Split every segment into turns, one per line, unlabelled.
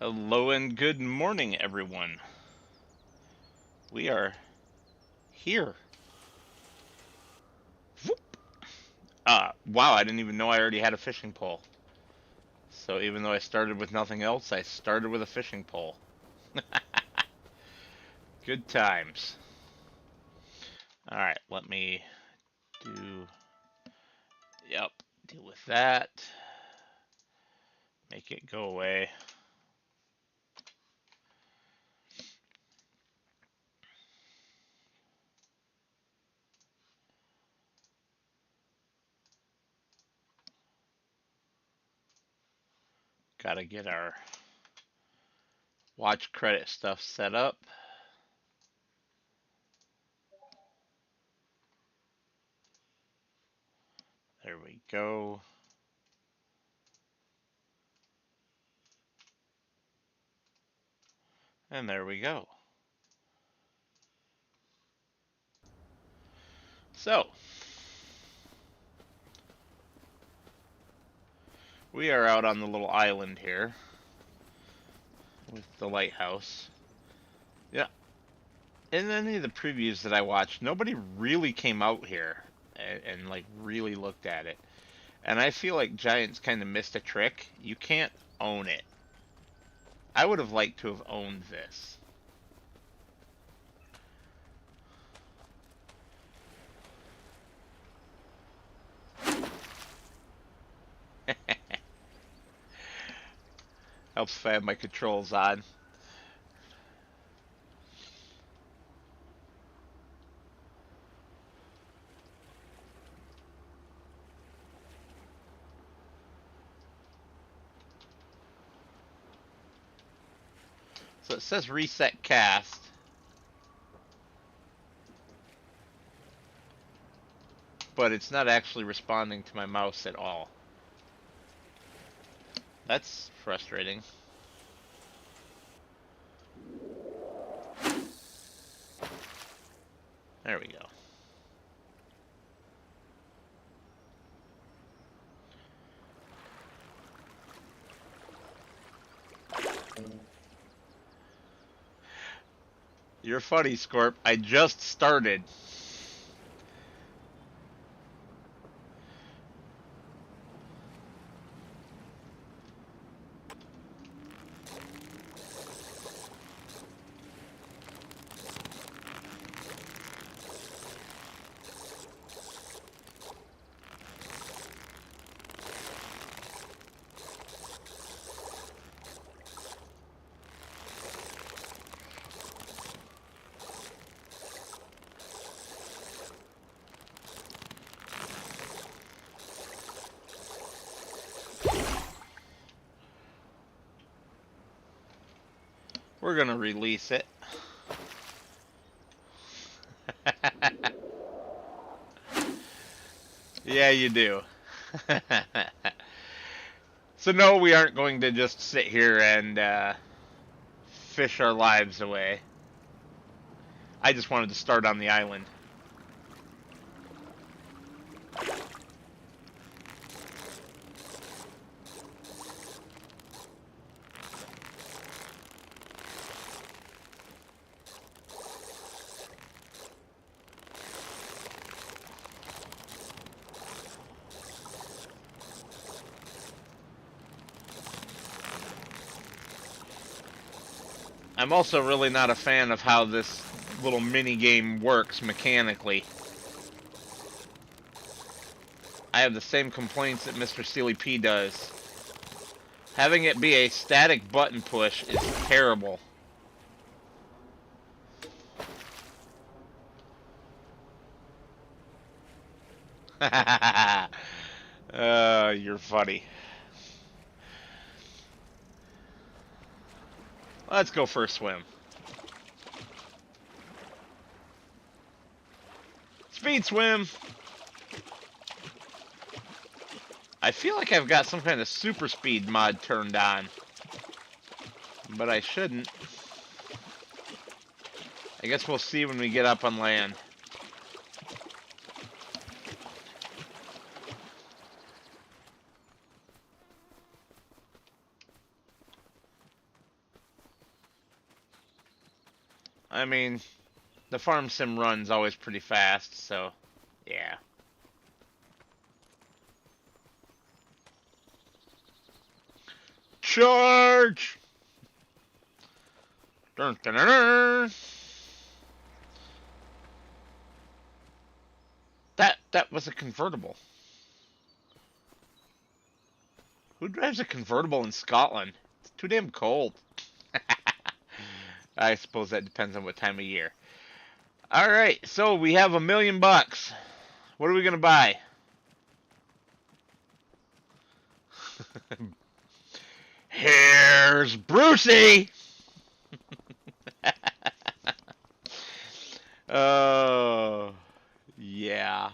Hello and good morning, everyone. We are here. Whoop. Wow, I didn't even know I already had a fishing pole. So even though I started with nothing else, I started with a fishing pole. Good times. Alright, let me do... Yep, deal with that. Make it go away. Gotta get our watch credit stuff set up. There we go. And there we go. So, we are out on the little island here with the lighthouse. Yeah, in any of the previews that I watched, nobody really came out here and like really looked at it. And I feel like Giants kind of missed a trick. You can't own it. I would have liked to have owned this. Helps if I have my controls on. So it says reset cast. But it's not actually responding to my mouse at all. That's frustrating. There we go. You're funny, Scorp. I just started. We're gonna release it. Yeah, you do. So no, we aren't going to just sit here and fish our lives away. I just wanted to start on the island. I'm also really not a fan of how this little mini game works mechanically. I have the same complaints that Mr. Steely P does. Having it be a static button push is terrible. You're funny. Let's go for a swim. Speed swim! I feel like I've got some kind of super speed mod turned on. But I shouldn't. I guess we'll see when we get up on land. I mean, the farm sim run's always pretty fast, so yeah. Charge! Dun, dun, dun, dun. That was a convertible. Who drives a convertible in Scotland? It's too damn cold. I suppose that depends on what time of year. All right, so we have $1,000,000. What are we gonna buy? Here's Brucey. Oh, yeah.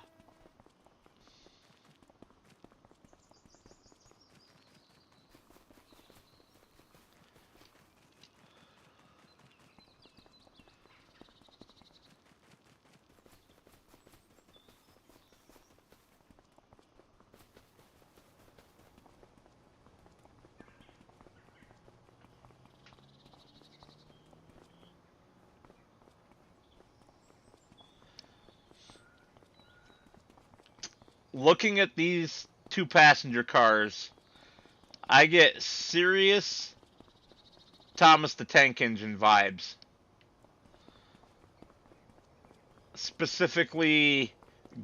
Looking at these two passenger cars, I get serious Thomas the Tank Engine vibes. Specifically,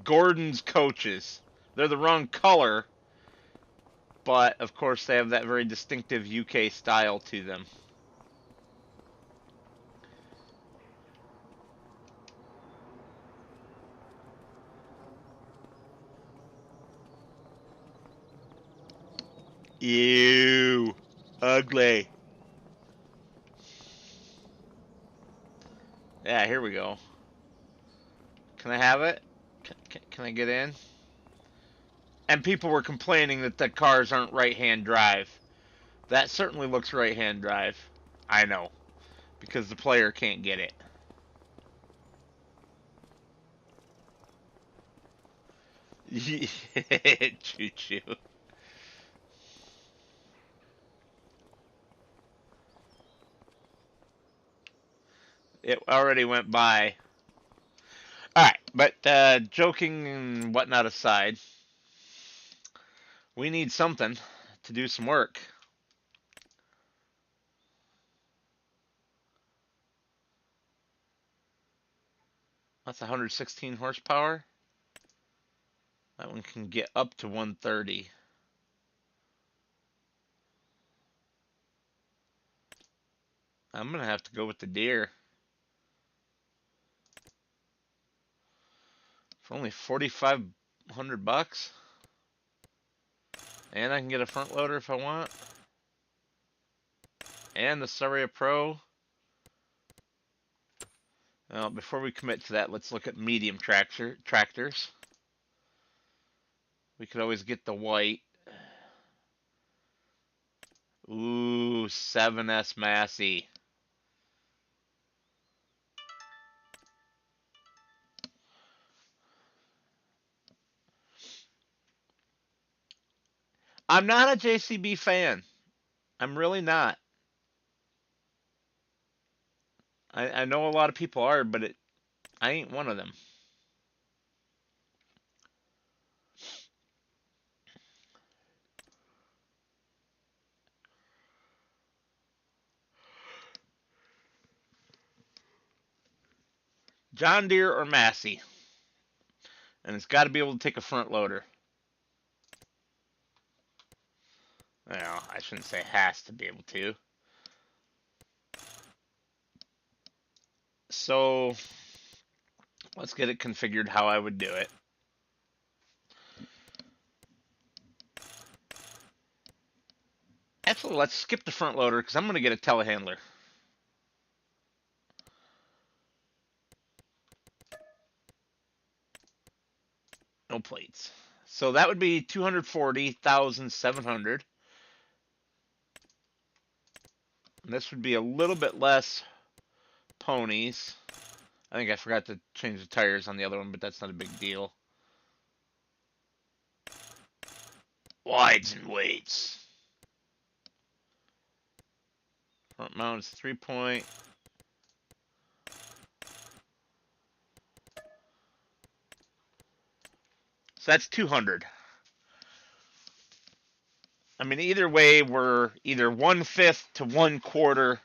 Gordon's coaches. They're the wrong color, but of course they have that very distinctive UK style to them. Ew. Ugly. Yeah, here we go. Can I have it? Can I get in? And people were complaining that the cars aren't right-hand drive. That certainly looks right-hand drive. I know, because the player can't get it. Choo choo. It already went by. Alright, but joking and whatnot aside, we need something to do some work. That's 116 horsepower. That one can get up to 130. I'm gonna have to go with the deer. For only $4,500. And I can get a front loader if I want. And the Surrey Pro. Well, before we commit to that, let's look at medium tractors. We could always get the white. Ooh, 7S Massey. I'm not a JCB fan. I'm really not. I know a lot of people are, but I ain't one of them. John Deere or Massey. And it's got to be able to take a front loader. Well, I shouldn't say has to be able to. So, let's get it configured how I would do it. Actually, let's skip the front loader because I'm going to get a telehandler. No plates. So that would be 240,700. This would be a little bit less ponies. I think I forgot to change the tires on the other one, but that's not a big deal. Wides and weights. Front mount is 3-point. So that's 200. I mean, either way, we're either 1/5 to 1/4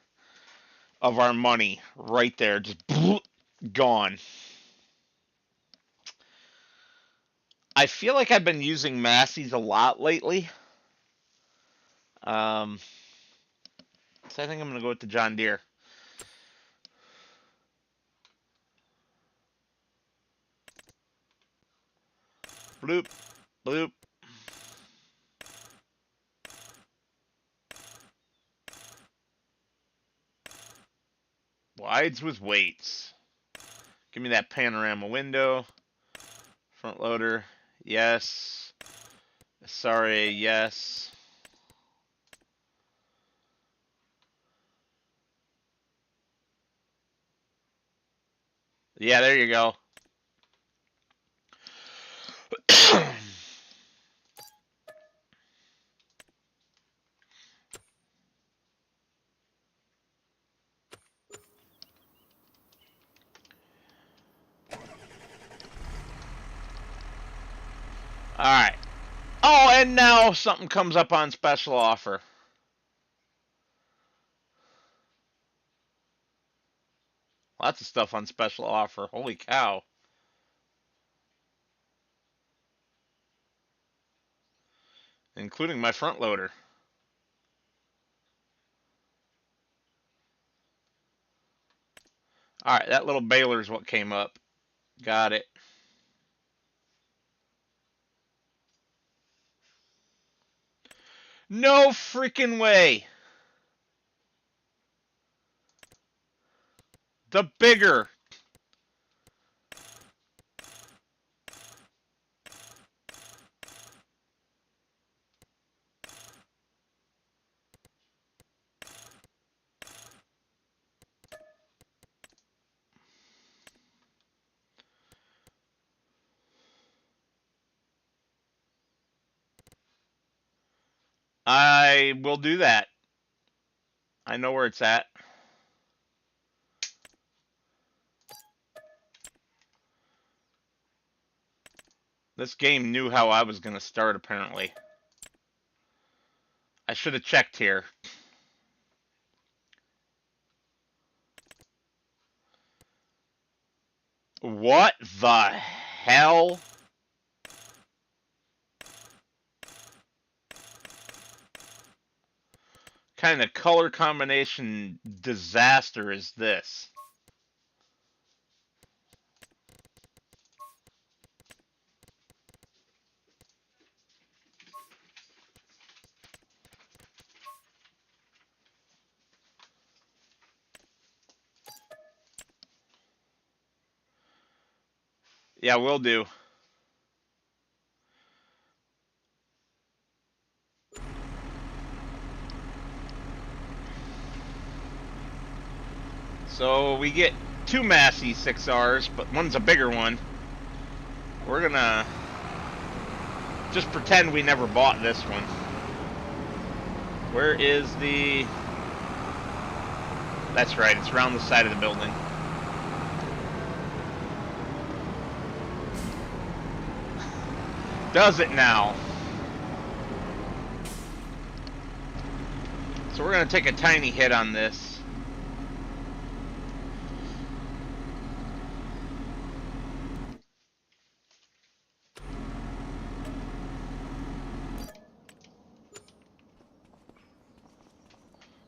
of our money right there, just gone. I feel like I've been using Massey's a lot lately. So I think I'm going to go with the John Deere. Bloop, bloop. Wides with weights. Give me that panorama window. Front loader, yes. Sorry, yes. Yeah, there you go. Alright. Oh, and now something comes up on special offer. Lots of stuff on special offer. Holy cow. Including my front loader. Alright, that little baler's what came up. Got it. No freaking way. The bigger. I will do that. I know where it's at. This game knew how I was going to start, apparently. I should have checked here. What the hell? Kind of color combination disaster is this? Yeah, will do. So we get two Massey 6Rs, but one's a bigger one. We're gonna just pretend we never bought this one. Where is the... That's right, it's around the side of the building. Does it now? So we're gonna take a tiny hit on this.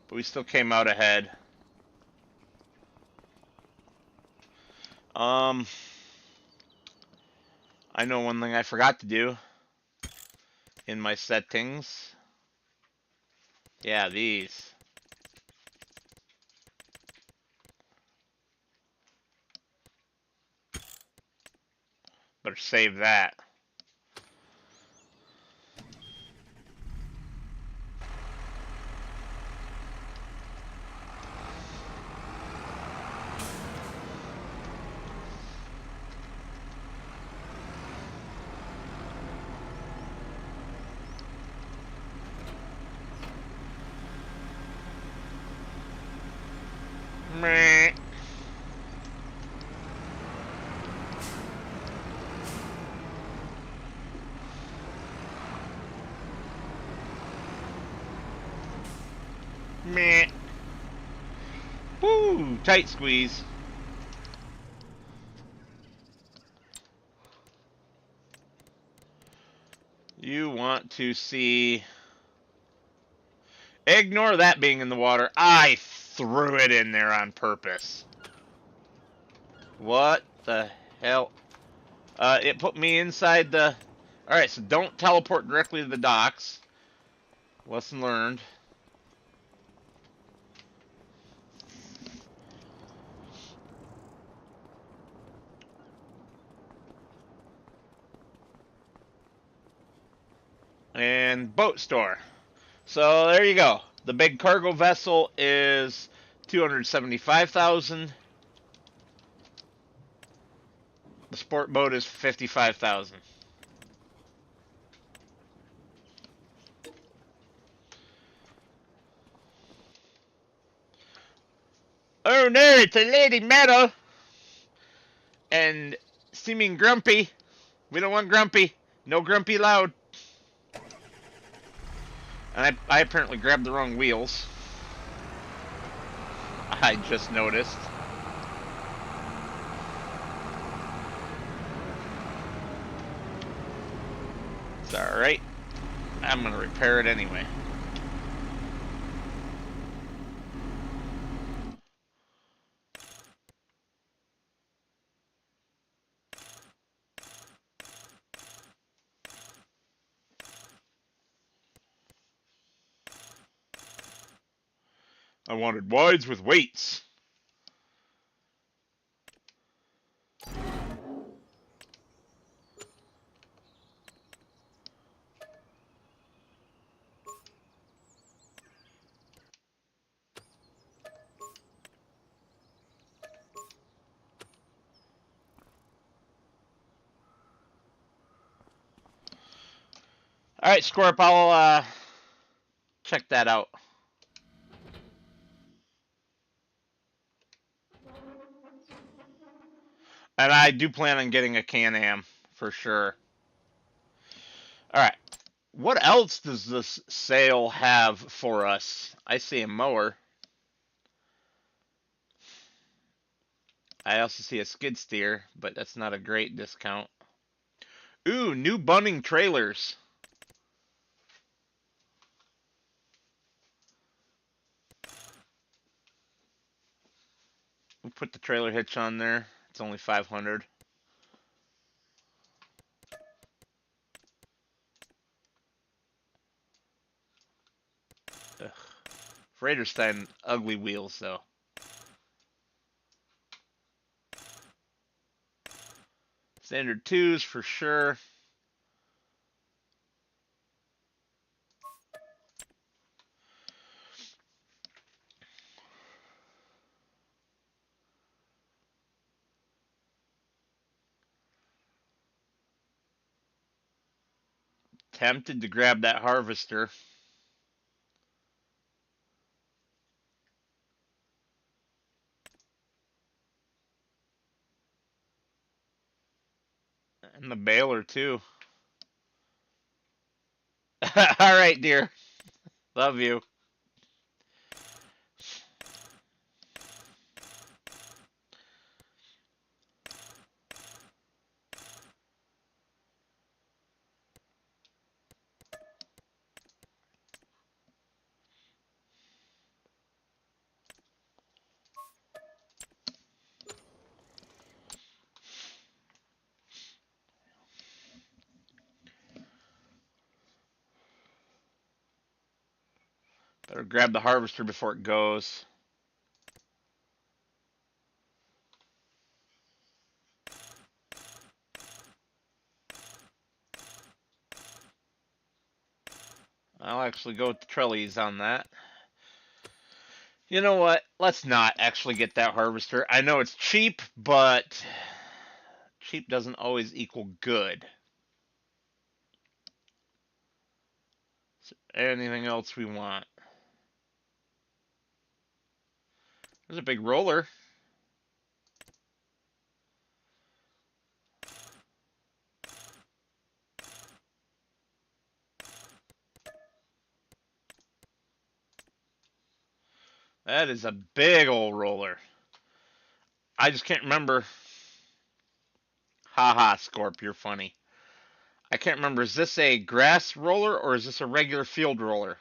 But we still came out ahead. I know one thing I forgot to do in my settings. Yeah, these. Better save that. Meh. Meh. Woo! Tight squeeze. You want to see... Ignore that being in the water. I threw it in there on purpose. What the hell? It put me inside the... Alright, so don't teleport directly to the docks. Lesson learned. And boat store. So there you go. The big cargo vessel is 275,000. The sport boat is 55,000. Oh no, it's a lady metal and seeming grumpy. We don't want grumpy. No grumpy loud. And I apparently grabbed the wrong wheels. I just noticed. It's alright. I'm gonna repair it anyway. I wanted wides with weights. Alright, Scorp, I'll check that out. And I do plan on getting a Can-Am, for sure. Alright. What else does this sale have for us? I see a mower. I also see a skid steer, but that's not a great discount. Ooh, new bunning trailers. We'll put the trailer hitch on there. It's only 500. Ugh. Freighterstein ugly wheels though. Standard 2s for sure. Tempted to grab that harvester. And the baler too. Alright, dear. Love you. Better grab the harvester before it goes. I'll actually go with the trellis on that. You know what? Let's not actually get that harvester. I know it's cheap, but cheap doesn't always equal good. Is there anything else we want? There's a big roller. That is a big old roller. I just can't remember. Haha, Scorp, you're funny. I can't remember. Is this a grass roller or is this a regular field roller?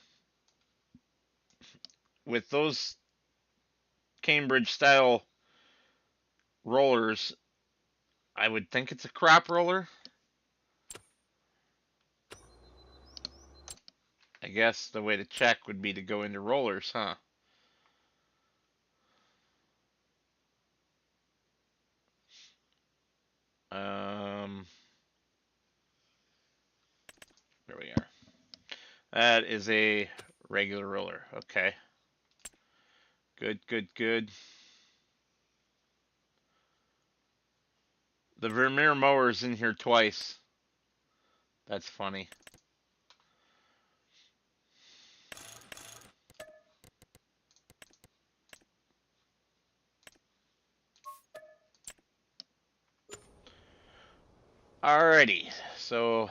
With those Cambridge style rollers, I would think it's a crop roller. I guess the way to check would be to go into rollers, huh? There we are. That is a regular roller. Okay. Good, good, good. The Vermeer mower's in here twice. That's funny. Alrighty, so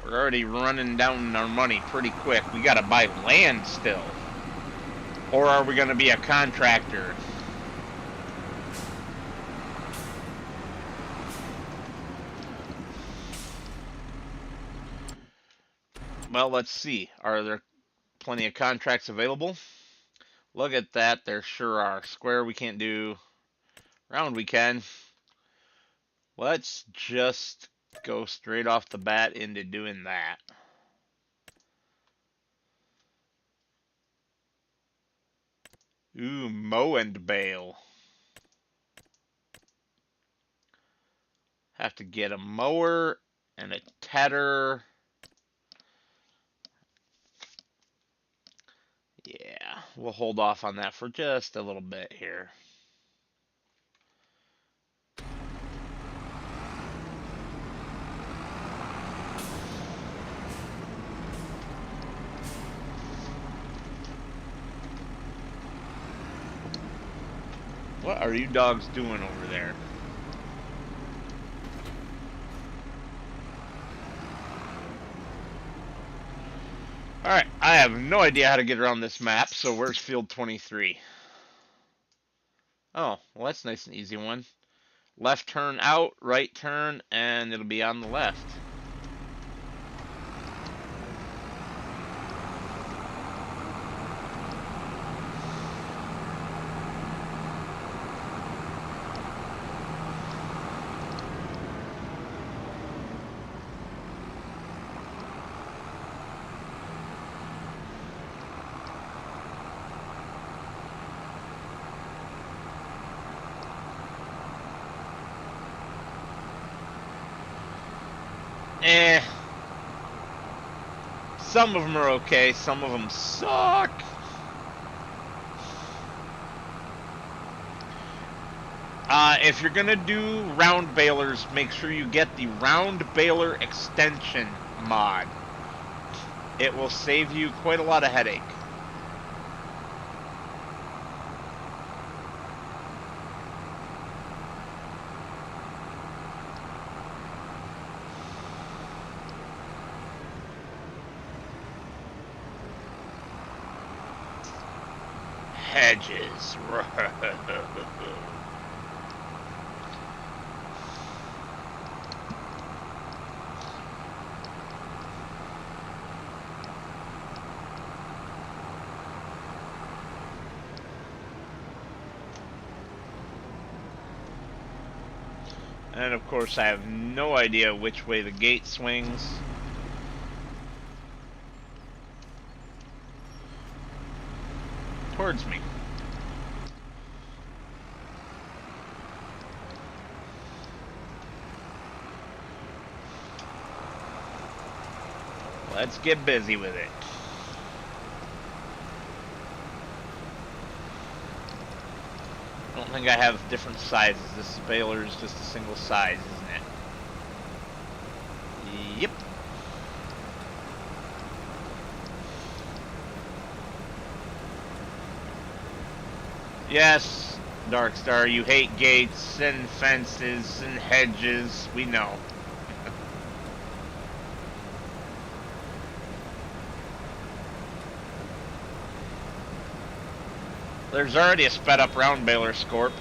we're already running down our money pretty quick. We gotta buy land still. Or are we gonna be a contractor? Well, let's see. Are there plenty of contracts available? Look at that, there sure are. Square we can't do. Round we can. Let's just go straight off the bat into doing that. Ooh, mow and bale. Have to get a mower and a tedder. Yeah, we'll hold off on that for just a little bit here. What are you dogs doing over there? Alright, I have no idea how to get around this map, so where's field 23? Oh, well that's a nice and easy one. Left turn out, right turn, and it'll be on the left. Some of them are okay, some of them suck. If you're gonna do round balers, make sure you get the round baler extension mod. It will save you quite a lot of headache. Hedges. And of course I have no idea which way the gate swings. Towards me. Let's get busy with it. I don't think I have different sizes. This baler is just a single size, isn't it? Yep. Yes, Darkstar, you hate gates and fences and hedges. We know. There's already a sped up round baler, Scorp.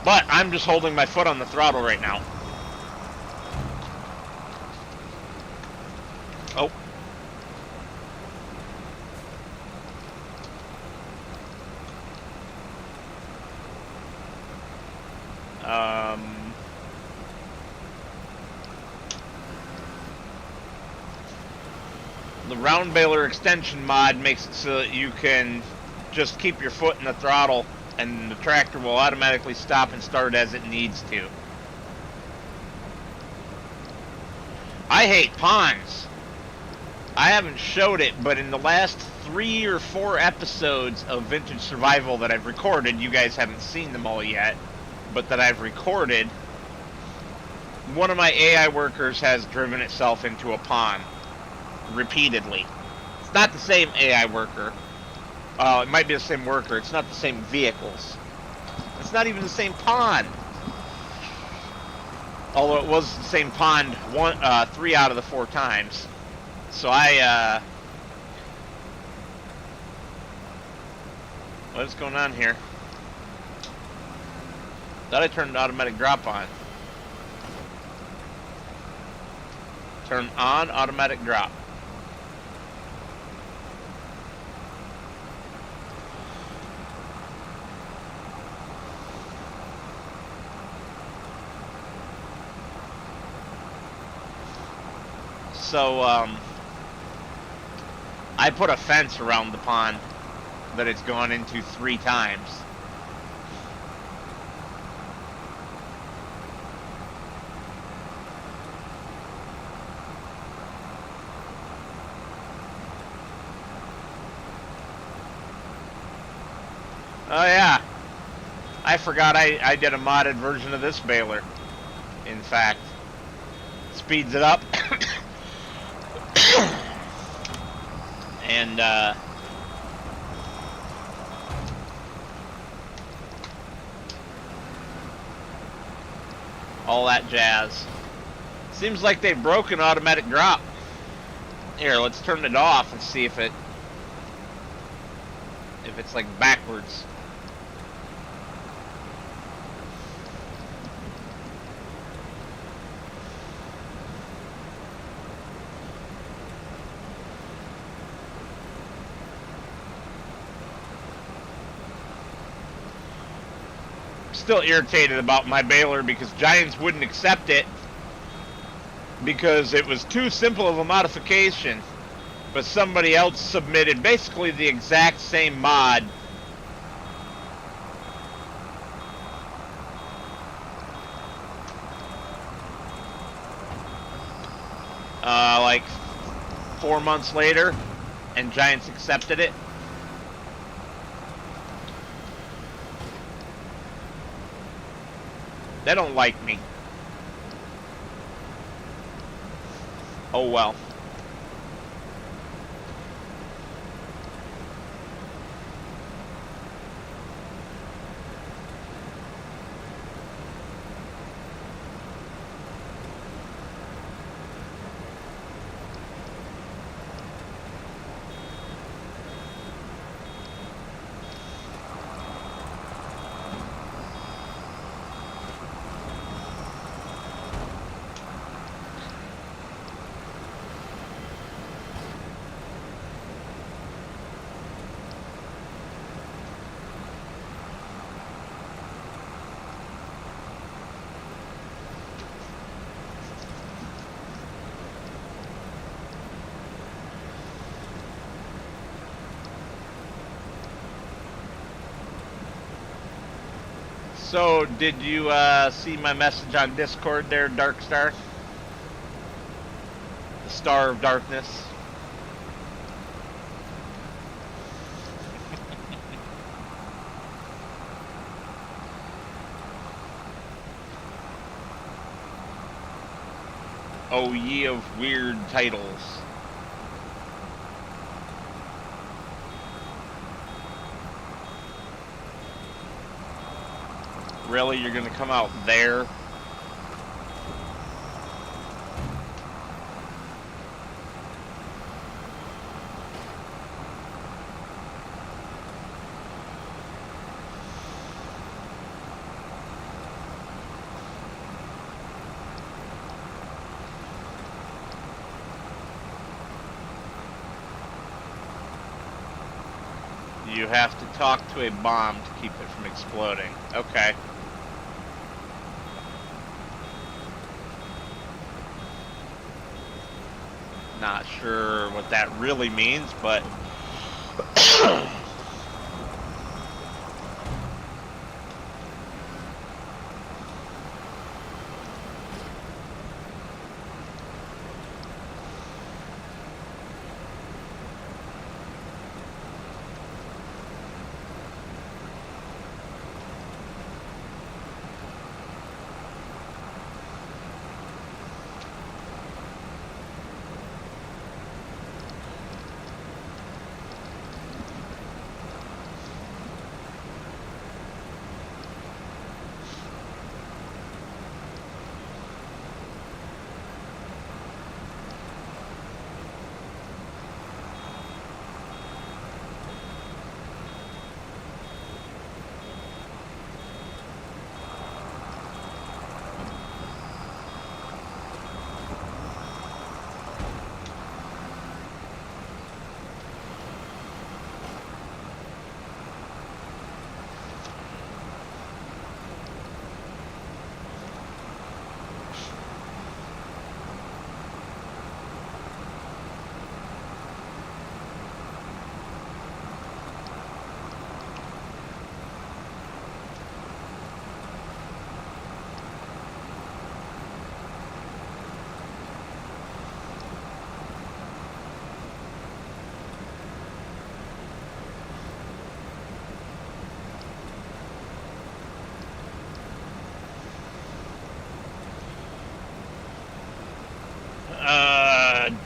But I'm just holding my foot on the throttle right now. Oh. The round baler extension mod makes it so that you can just keep your foot in the throttle and the tractor will automatically stop and start as it needs to. I hate ponds. I haven't showed it, but in the last 3 or 4 episodes of Vintage Survival that I've recorded, you guys haven't seen them all yet, but that I've recorded, one of my AI workers has driven itself into a pond repeatedly. It's not the same AI worker. It might be the same worker. It's not the same vehicles. It's not even the same pond. Although it was the same pond 3 out of the 4 times. So what's going on here? Thought I turned automatic drop on. Turn on automatic drop. So, I put a fence around the pond that it's gone into 3 times. Oh yeah, I forgot I did a modded version of this baler. In fact, speeds it up. And all that jazz. Seems like they've broken automatic drop. Here, let's turn it off and see if it's like backwards. Still irritated about my baler because Giants wouldn't accept it because it was too simple of a modification, but somebody else submitted basically the exact same mod. Like 4 months later, and Giants accepted it. They don't like me. Oh well. So, did you see my message on Discord there, Dark Star? The Star of Darkness. Oh, ye of weird titles. Really? You're gonna come out there? You have to talk to a bomb to keep it from exploding. Okay. Not sure what that really means, but...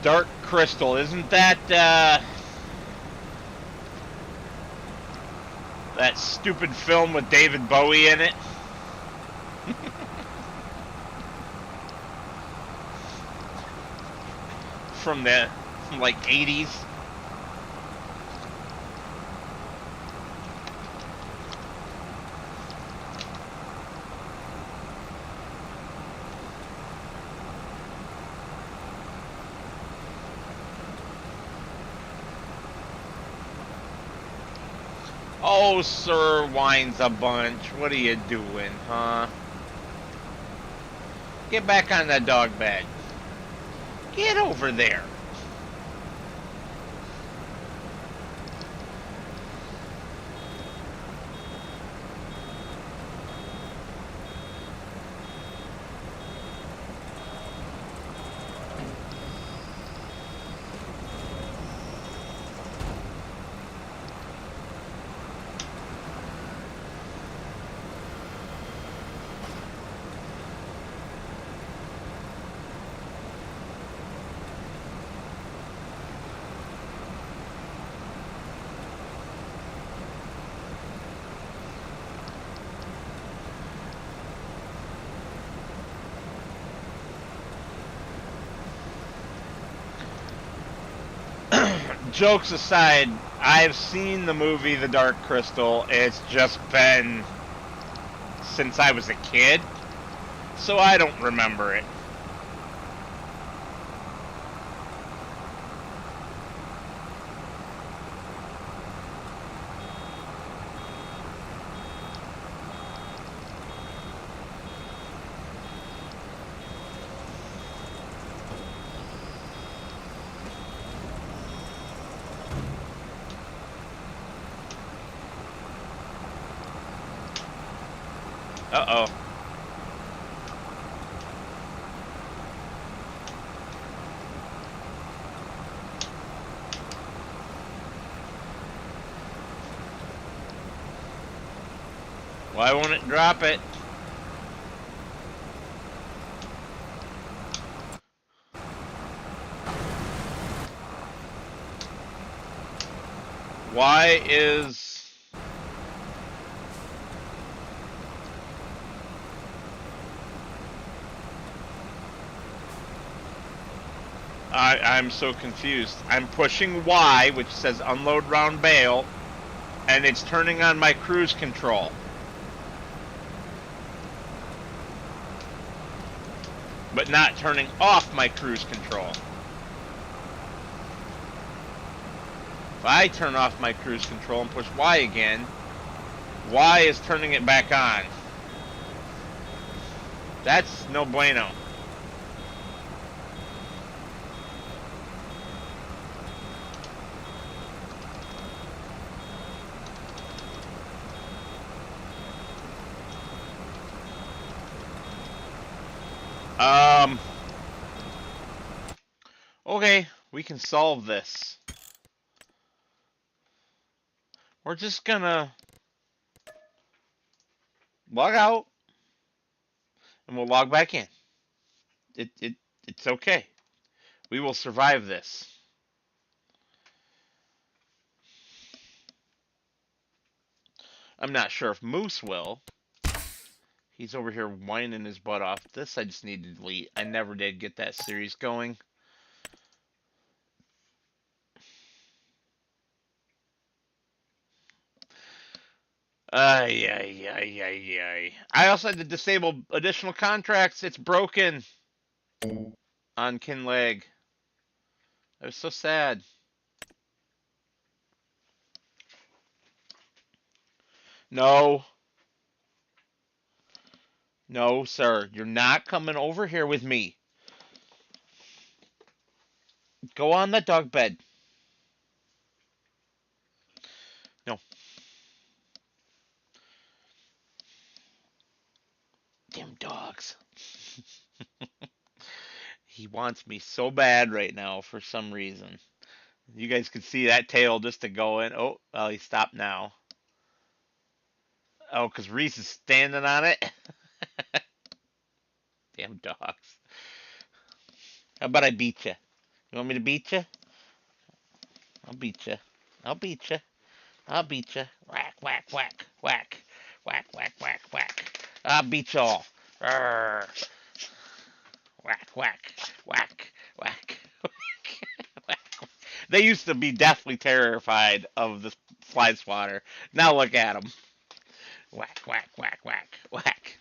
Dark Crystal, isn't that, that stupid film with David Bowie in it? From the, like, 80s? Oh, Sir whines a bunch. What are you doing, huh? Get back on that dog bed. Get over there. Jokes aside, I've seen the movie The Dark Crystal. It's just been since I was a kid, so I don't remember it. Uh-oh. Why won't it drop it? Why is... I'm so confused. I'm pushing Y, which says unload round bale, and it's turning on my cruise control. But not turning off my cruise control. If I turn off my cruise control and push Y again, Y is turning it back on. That's no bueno. Okay, we can solve this. We're just gonna log out and we'll log back in. It's okay. We will survive this. I'm not sure if Moose will. He's over here whining his butt off. This I just need to delete. I never did get that series going. Ay, ay, ay, ay, ay. I also had to disable additional contracts. It's broken on Kinlaig. I was so sad. No. No, sir. You're not coming over here with me. Go on the dog bed. No. Damn dogs. He wants me so bad right now for some reason. You guys can see that tail just to go in. Oh, well, he stopped now. Oh, because Reese is standing on it. Damn dogs. How about I beat you? You want me to beat you? I'll beat you. I'll beat you. I'll beat you. Whack, whack, whack, whack, whack, whack, whack, whack. I'll beat you all. Arr. Whack, whack, whack, whack, whack. They used to be deathly terrified of the slide swatter. Now look at them. Whack, whack, whack, whack, whack.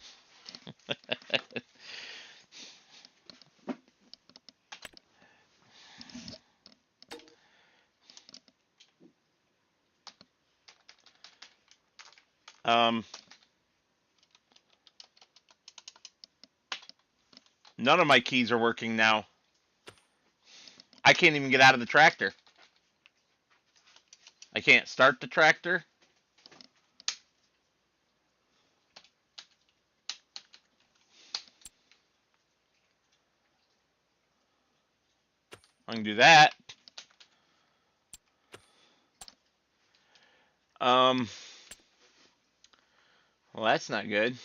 um, None of my keys are working now. I can't even get out of the tractor. I can't start the tractor. I can do that. Well, that's not good.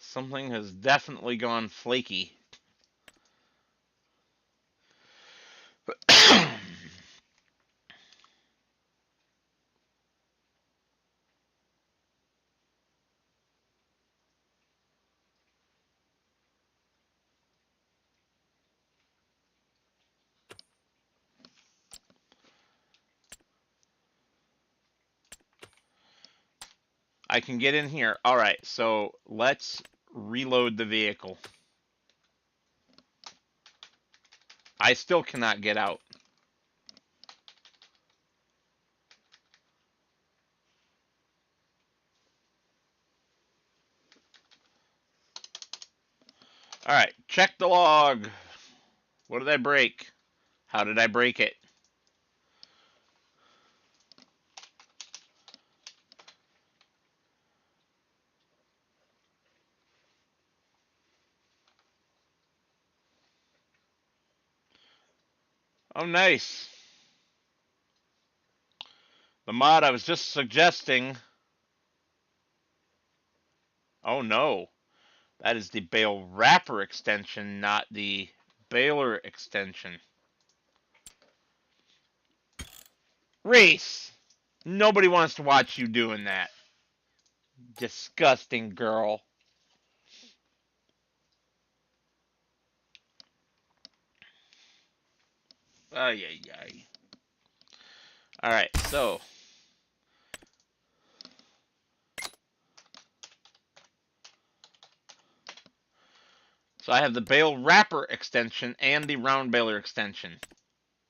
Something has definitely gone flaky. I can get in here. All right, so let's reload the vehicle. I still cannot get out. All right, check the log. What did I break? How did I break it? Oh, nice. The mod I was just suggesting. Oh, no. That is the bale wrapper extension, not the baler extension. Reese! Nobody wants to watch you doing that. Disgusting girl. Ay, ay, ay. Alright, so. So I have the bale wrapper extension and the round baler extension.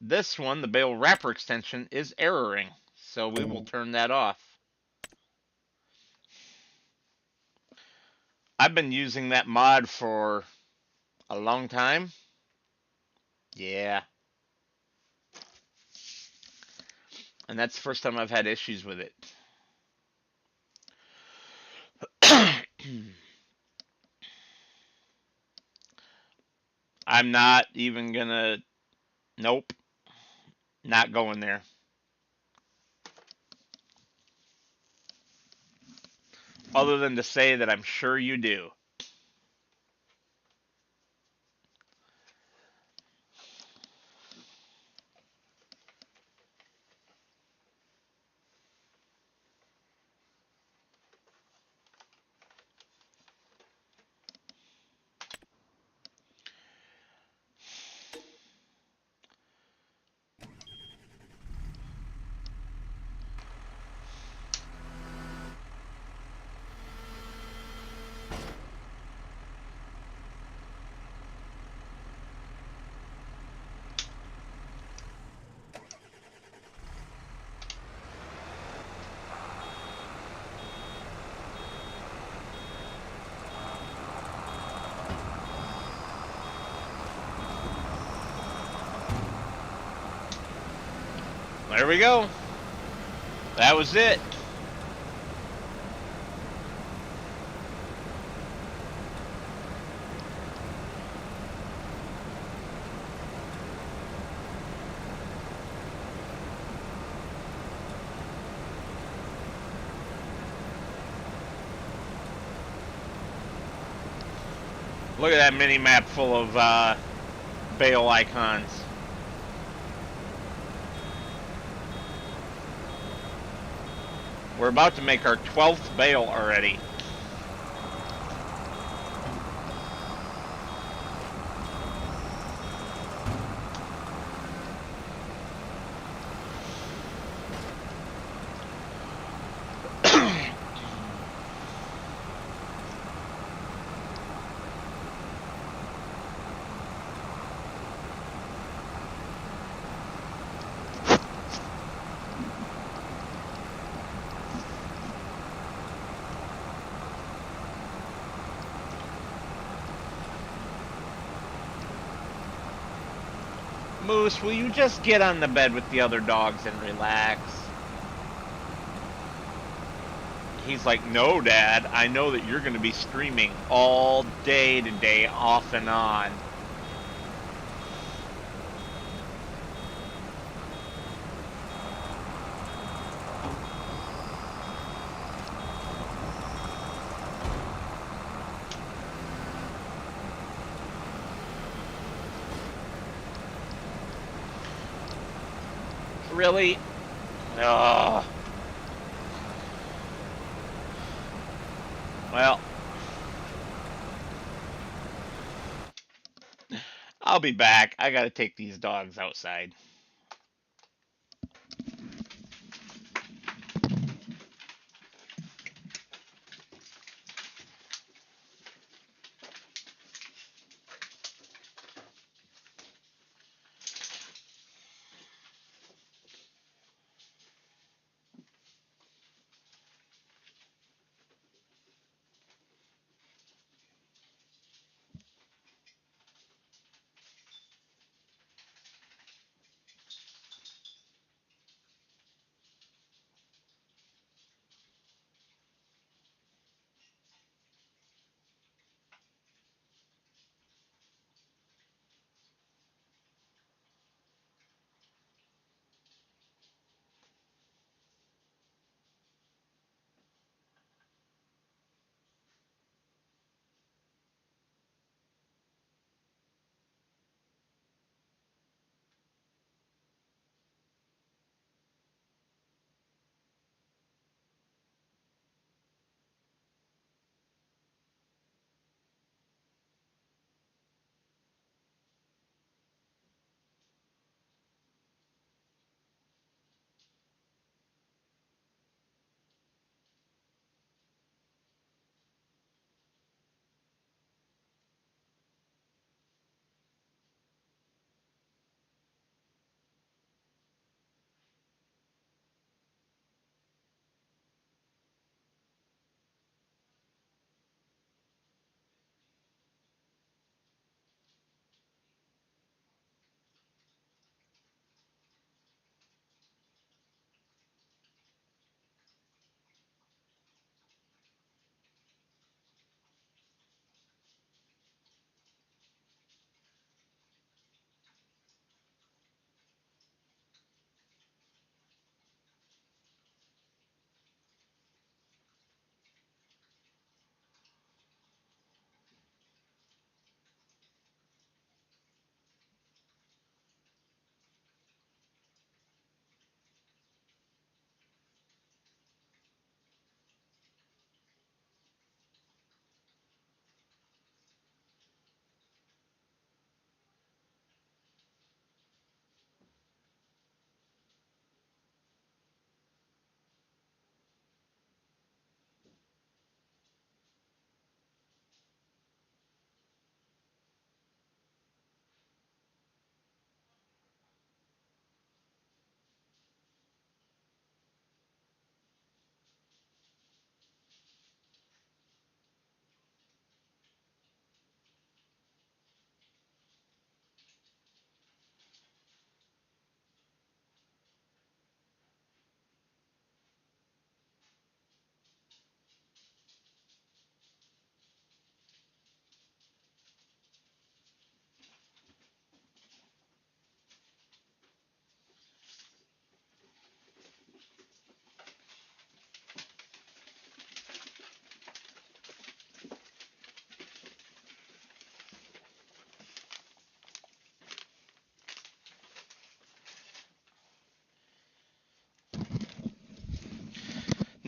This one, the bale wrapper extension, is erroring, so we will turn that off. I've been using that mod for a long time. Yeah. And that's the first time I've had issues with it. I'm not even gonna. Nope. Not going there. Other than to say that I'm sure you do. There we go. That was it. Look at that mini map full of bale icons. We're about to make our 12th bale already. Moose, will you just get on the bed with the other dogs and relax? He's like, no, Dad, I know that you're going to be streaming all day today, off and on. Really? Ugh. Well, I'll be back. I gotta take these dogs outside.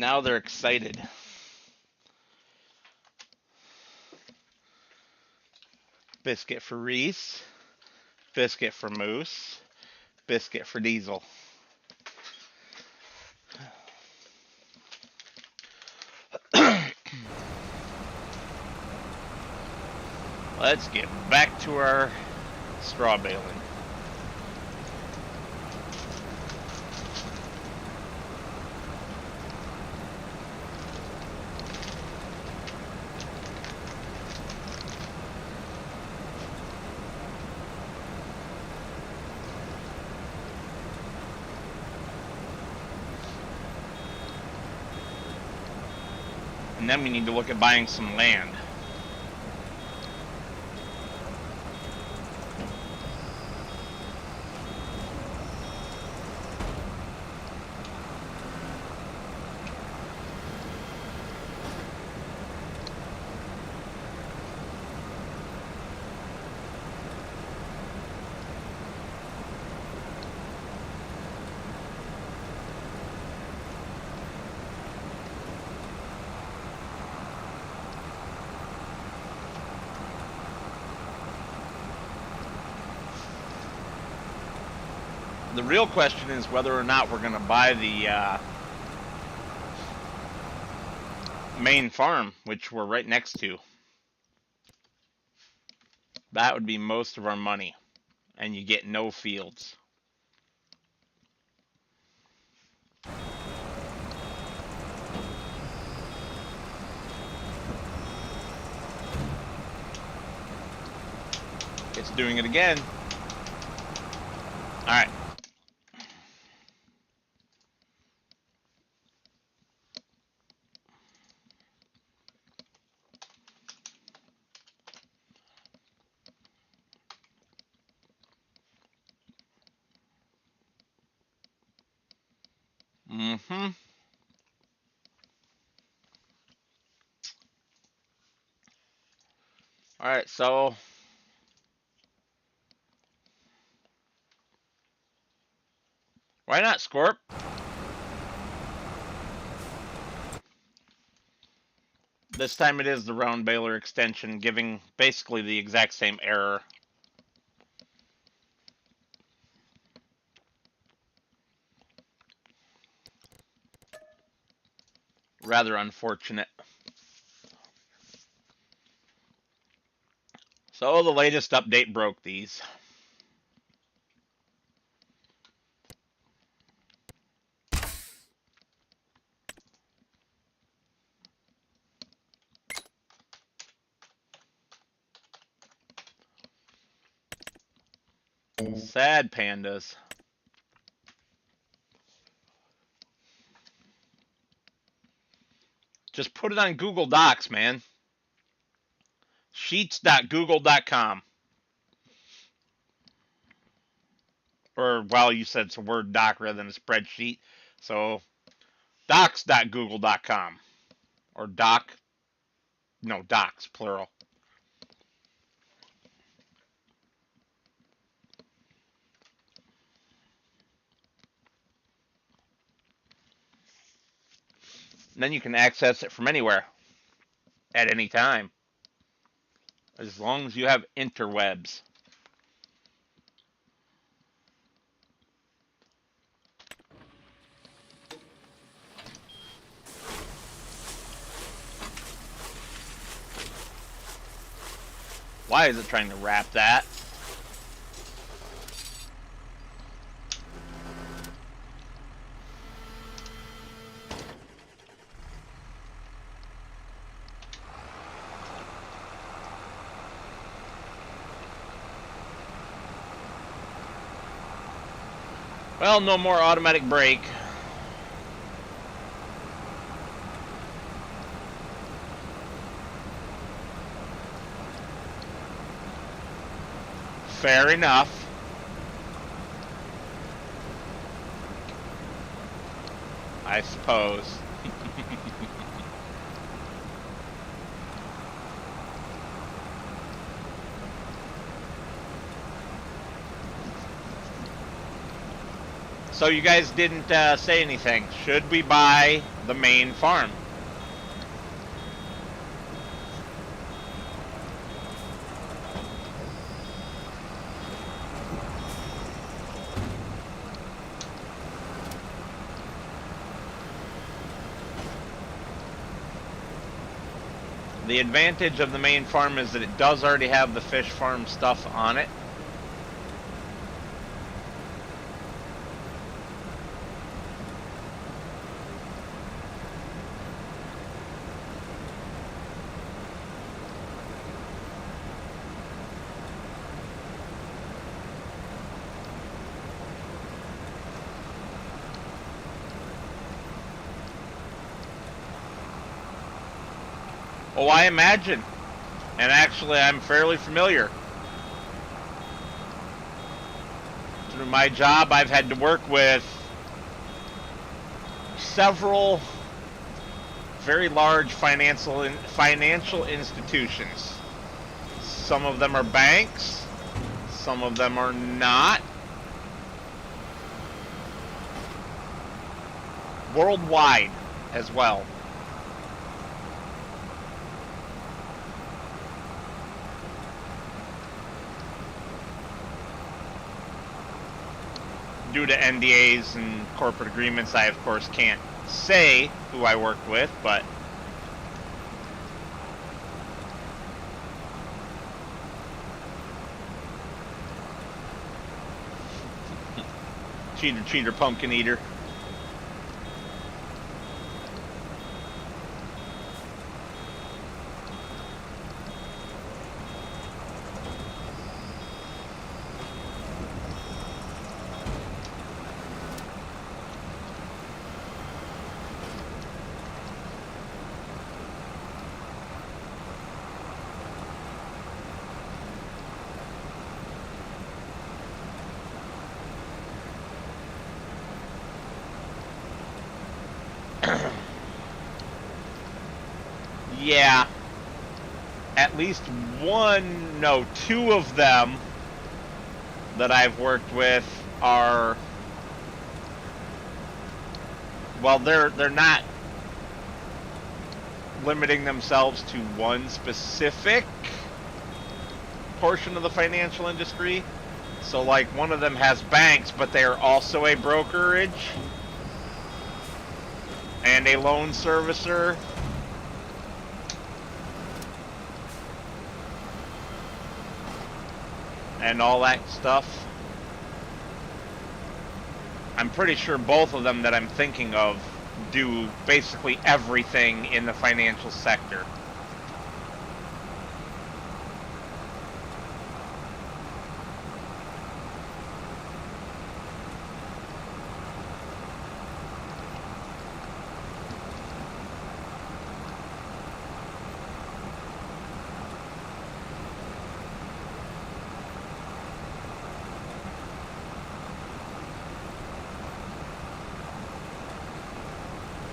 Now they're excited. Biscuit for Reese. Biscuit for Moose. Biscuit for Diesel. Let's get back to our straw baling. And then we need to look at buying some land. The real question is whether or not we're going to buy the main farm, which we're right next to. That would be most of our money, and you get no fields. It's doing it again. All right. Mm-hmm. All right, so why not Scorp? This time it is the round baler extension, giving basically the exact same error. Rather unfortunate. So the latest update broke these. Sad pandas. Just put it on Google Docs, man. Sheets.google.com. Or, well, you said it's a Word doc rather than a spreadsheet. So, docs.google.com. Or docs, plural. And then you can access it from anywhere. At any time. As long as you have interwebs. Why is it trying to wrap that? Well, no more automatic brake. Fair enough. I suppose. So you guys didn't say anything. Should we buy the main farm? The advantage of the main farm is that it does already have the fish farm stuff on it. Oh, I imagine. And actually, I'm fairly familiar. Through my job, I've had to work with several very large financial institutions. Some of them are banks, some of them are not. Worldwide as well. Due to NDAs and corporate agreements, I of course can't say who I work with, but cheater, pumpkin eater. Yeah, at least one, no, two of them that I've worked with are, well, they're not limiting themselves to one specific portion of the financial industry. So like one of them has banks, but they are also a brokerage and a loan servicer. And all that stuff. I'm pretty sure both of them that I'm thinking of do basically everything in the financial sector.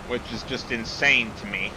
Which is just insane to me.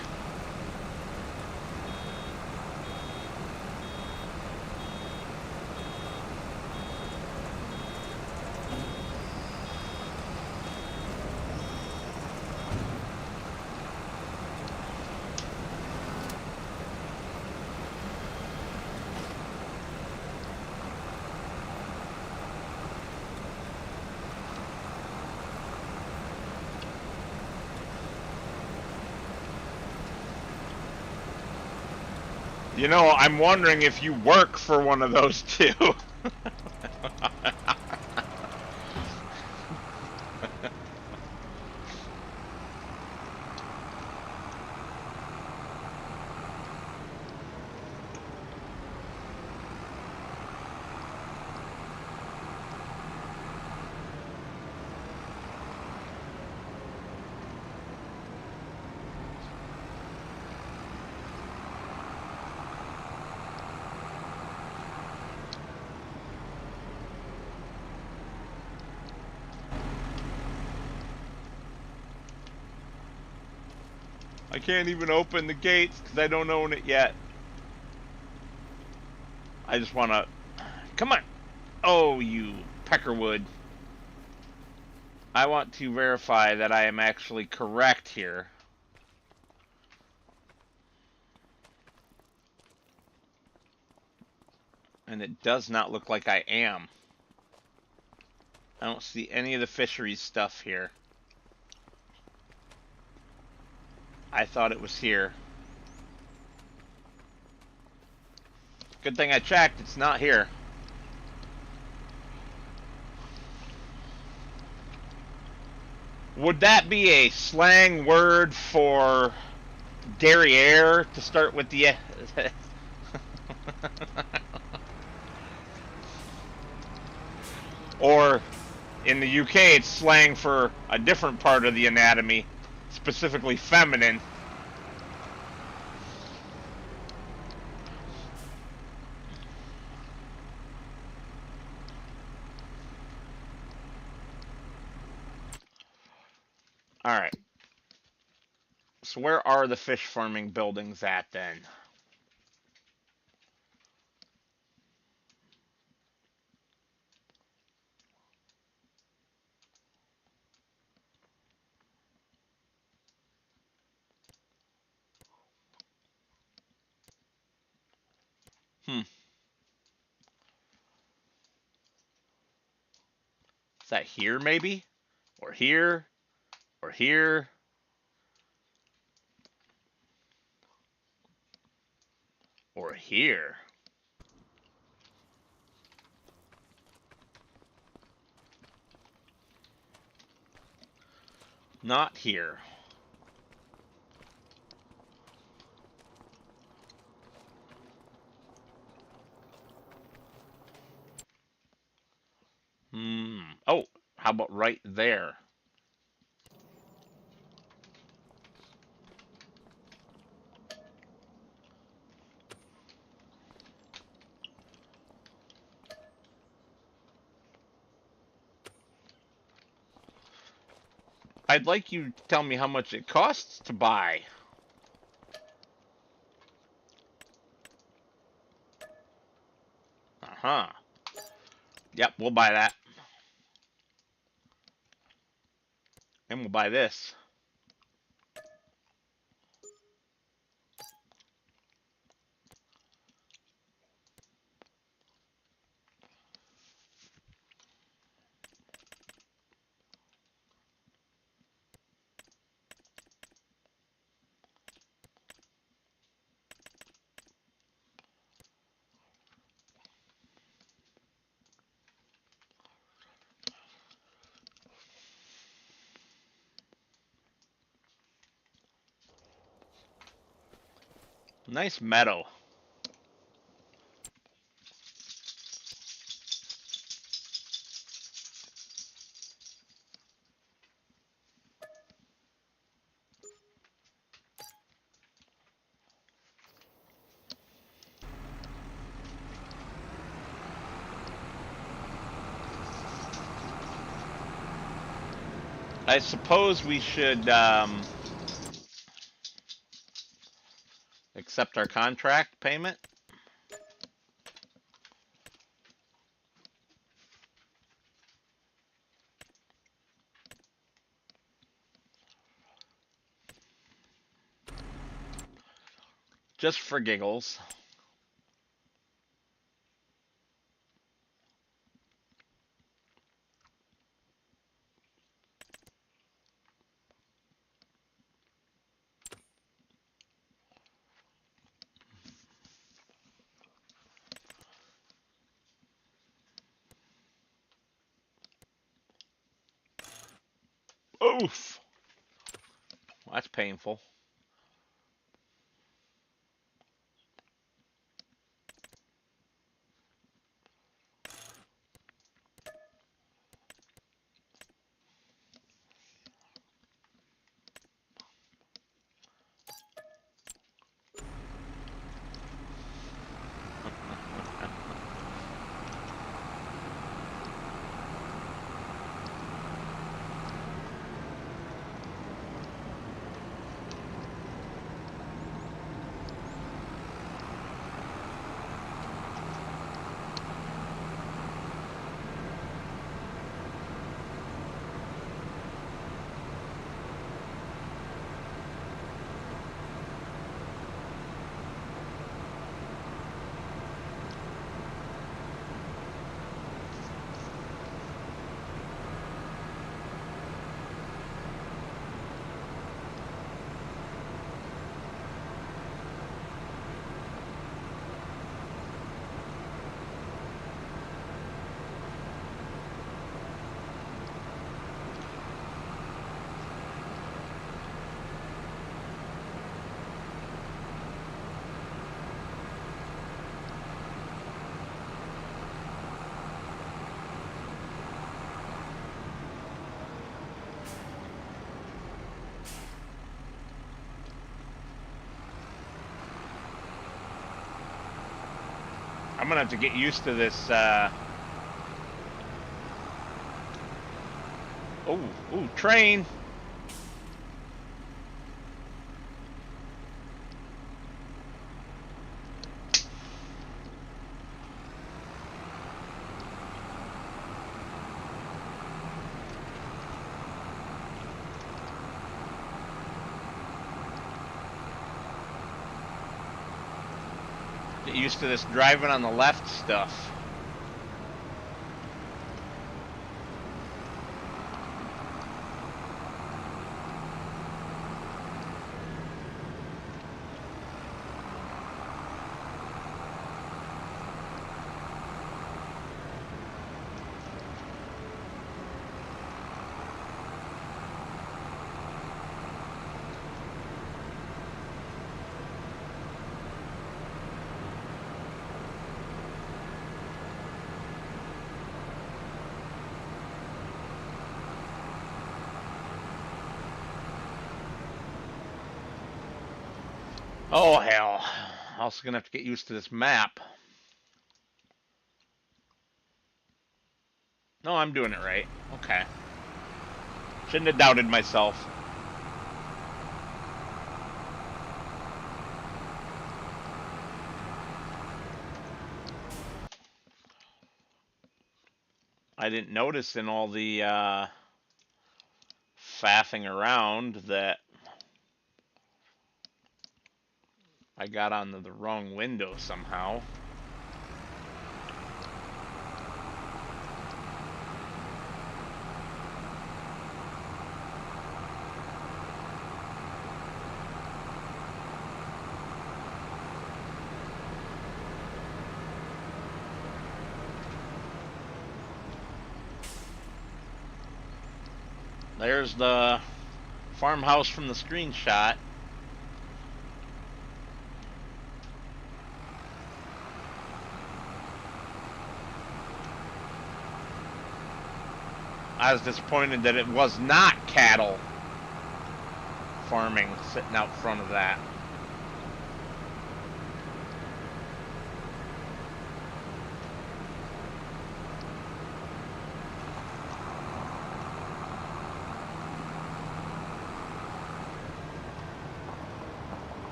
You know, I'm wondering if you work for one of those two. I can't even open the gates because I don't own it yet. I just want to... Come on! Oh, you peckerwood. I want to verify that I am actually correct here. And it does not look like I am. I don't see any of the fisheries stuff here. I thought it was here. Good thing I checked, it's not here. Would that be a slang word for derriere to start with the... Or in the UK, it's slang for a different part of the anatomy, specifically feminine. Alright. So where are the fish farming buildings at then? Is that here maybe? Or here? Or here? Or here? Not here. Oh, how about right there? I'd like you to tell me how much it costs to buy. Uh-huh. Yep, we'll buy that. And we'll buy this. Nice meadow. I suppose we should accept our contract payment. Just for giggles. Oof. Well, that's painful. I'm gonna have to get used to this, ooh, train! Get used to this driving on the left stuff. Oh, hell. Also gonna have to get used to this map. No, I'm doing it right. Okay. Shouldn't have doubted myself. I didn't notice in all the faffing around that I got onto the wrong window somehow. There's the farmhouse from the screenshot. I was disappointed that it was not cattle farming sitting out front of that.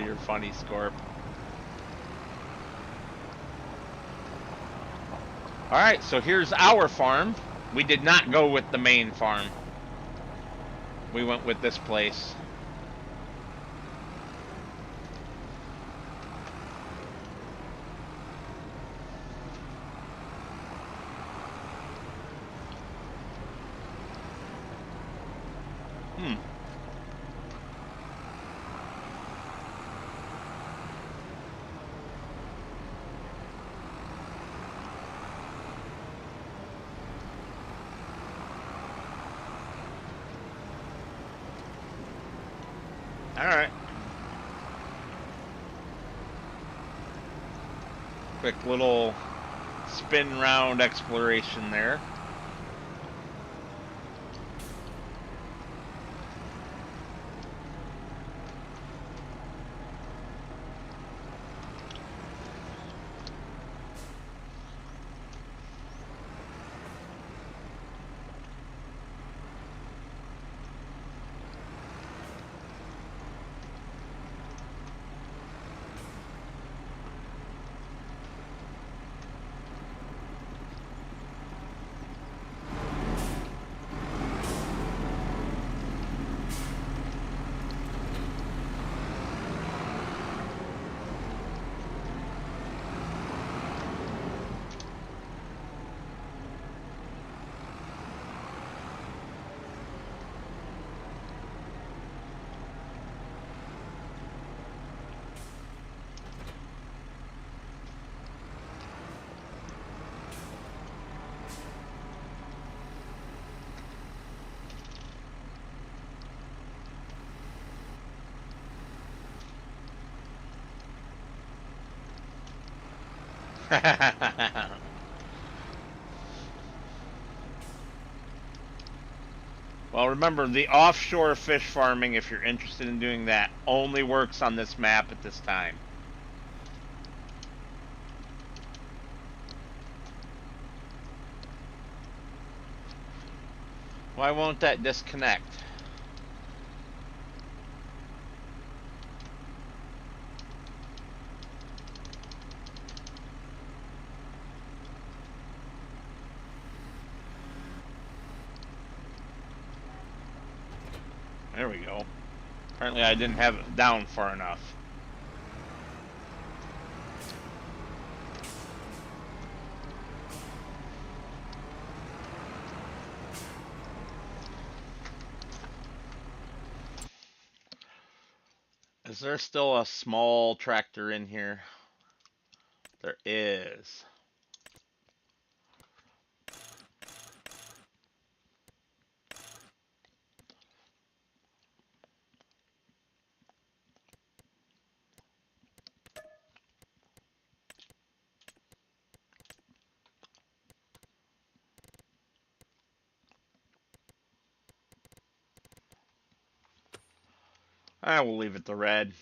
You're funny, Scorp. Alright, so here's our farm. We did not go with the main farm. We went with this place. Alright. Quick little spin round exploration there. Well, remember, the offshore fish farming, if you're interested in doing that, only works on this map at this time. Why won't that disconnect? There we go. Apparently I didn't have it down far enough. Is there still a small tractor in here? There is. I will leave it to red.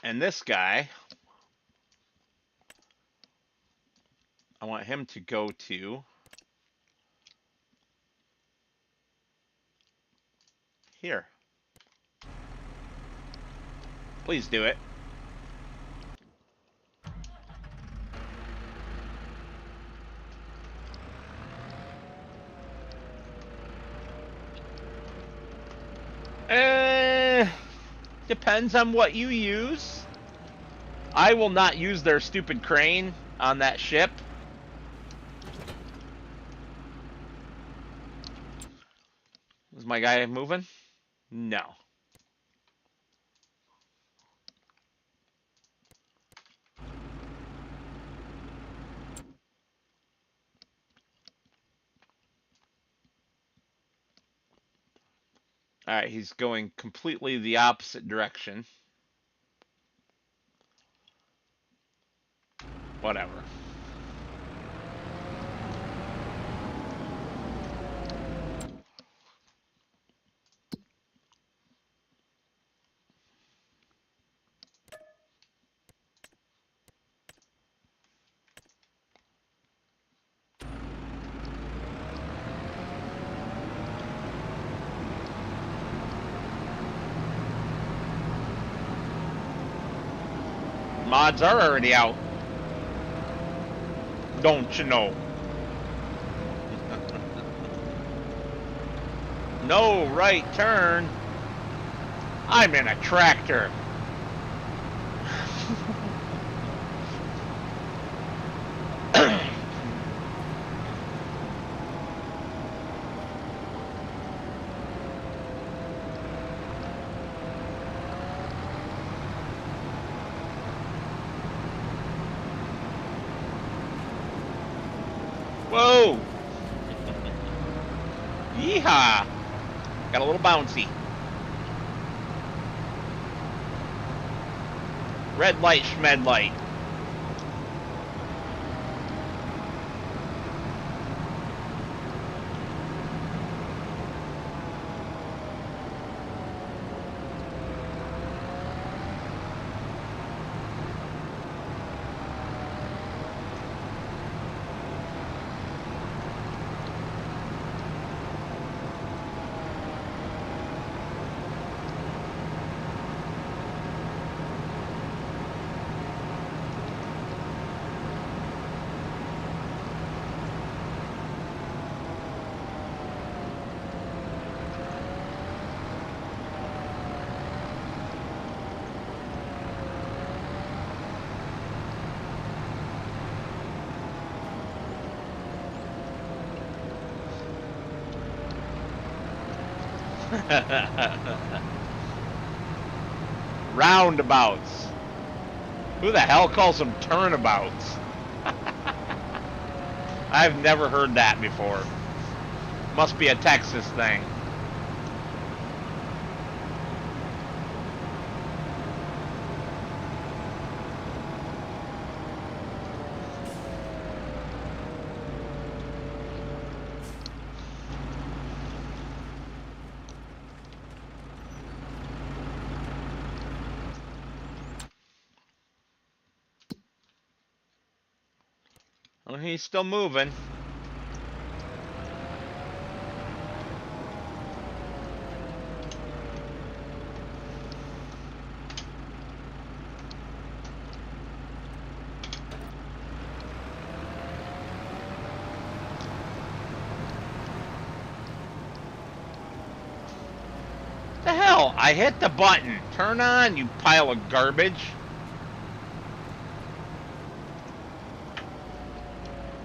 And this guy, I want him to go to here. Please do it. Depends on what you use. I will not use their stupid crane on that ship. Is my guy moving? No. Alright, he's going completely the opposite direction. Whatever. Mods are already out. Don't you know? No right turn. I'm in a tractor. Whoa! Yeehaw! Got a little bouncy. Red light, schmed light. Roundabouts. Who the hell calls them turnabouts? I've never heard that before. Must be a Texas thing. Oh, he's still moving. The hell? I hit the button. Turn on, you pile of garbage.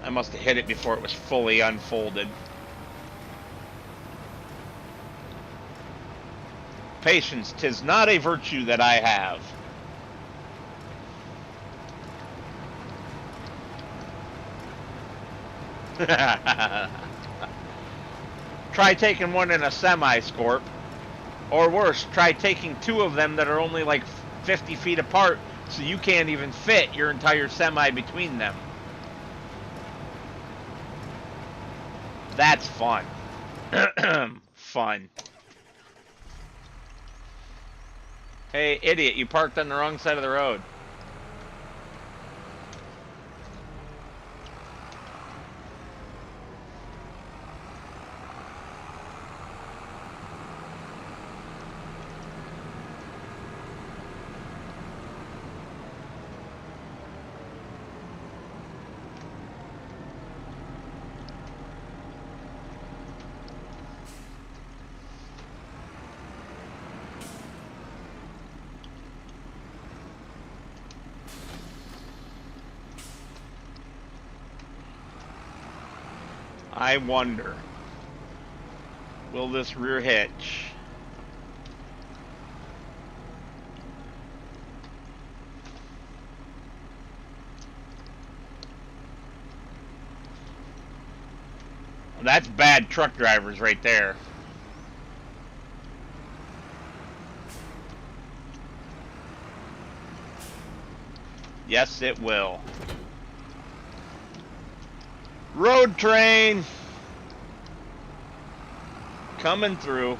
I must have hit it before it was fully unfolded. Patience, 'tis not a virtue that I have. Try taking one in a semi-scorp. Or worse, try taking two of them that are only like 50 feet apart, so you can't even fit your entire semi between them. That's fun. Fun. Hey, idiot, you parked on the wrong side of the road. I wonder, will this rear hitch? That's bad truck drivers right there. Yes, it will. Road train! Coming through.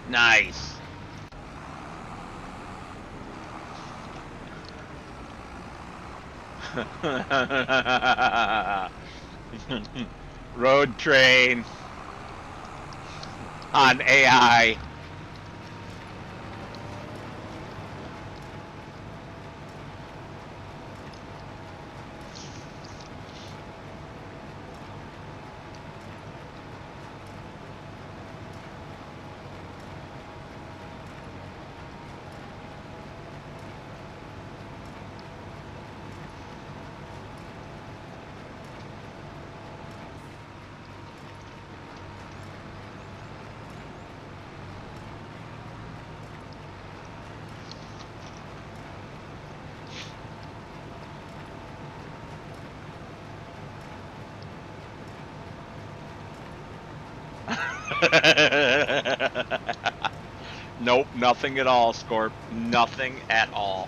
Nice. Road train on AI. Nope, nothing at all, Scorp. Nothing at all.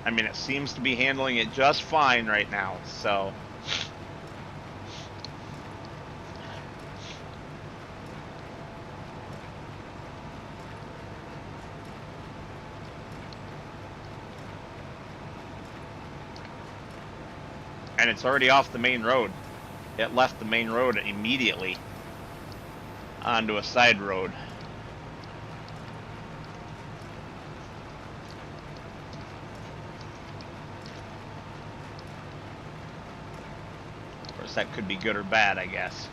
I mean, it seems to be handling it just fine right now, so... And it's already off the main road. It left the main road immediately onto a side road. Of course, that could be good or bad, I guess.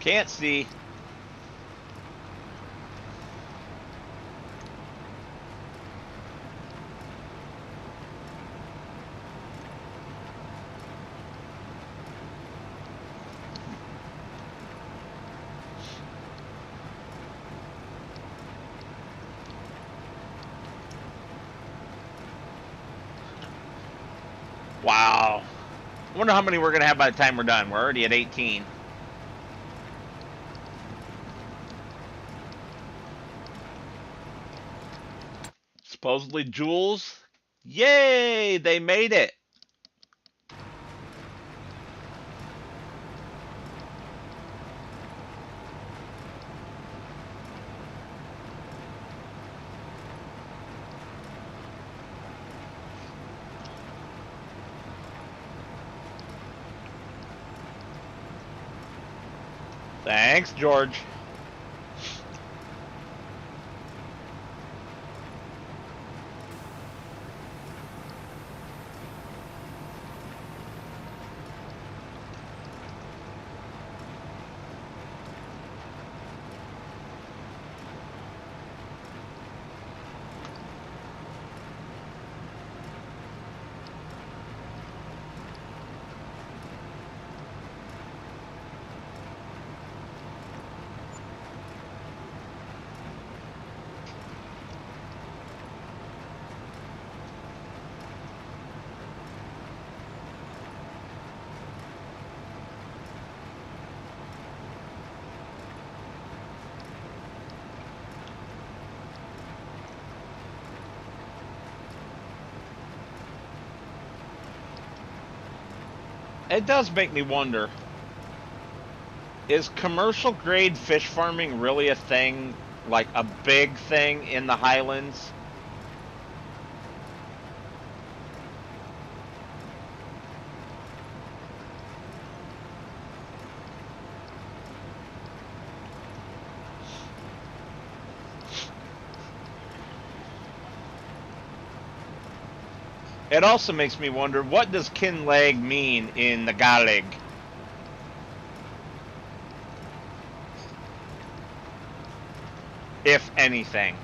Can't see. Wow. I wonder how many we're going to have by the time we're done. We're already at 18. Supposedly Jules. Yay! They made it. Thanks, George. It does make me wonder, is commercial grade fish farming really a thing, like a big thing in the Highlands? It also makes me wonder, what does Kinlaig mean in the Gaelic? If anything.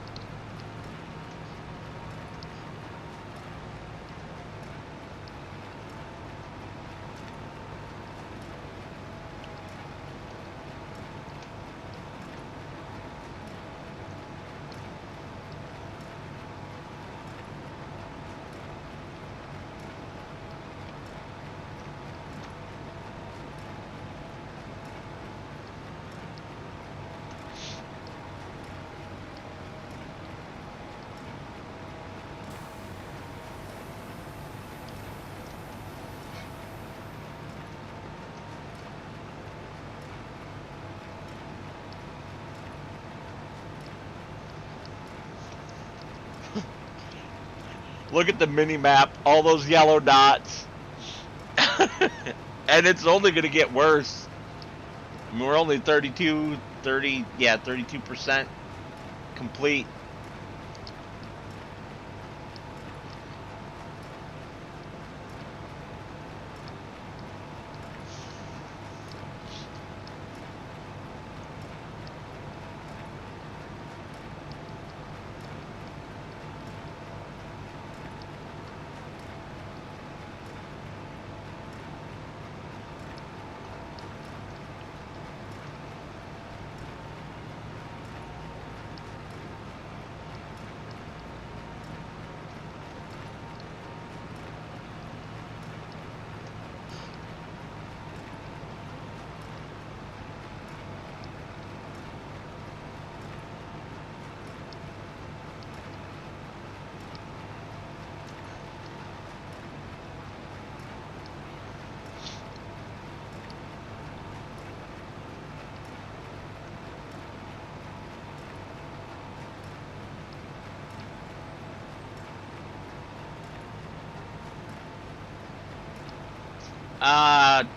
Look at the mini map, all those yellow dots. And it's only going to get worse. I mean, we're only 32% complete.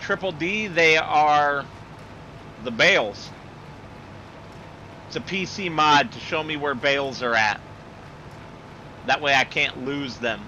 Triple D, they are the bales. It's a PC mod to show me where bales are at. That way I can't lose them.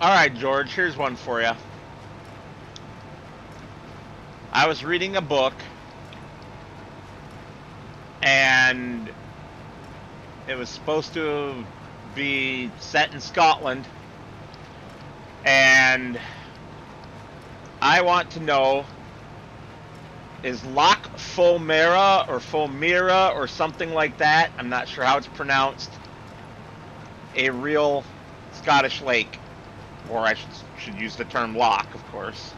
All right, George, here's one for you. I was reading a book, and it was supposed to be set in Scotland, and I want to know, is Loch Fulmera or Fulmera or something like that, I'm not sure how it's pronounced, a real Scottish lake? Or I should use the term loch, of course.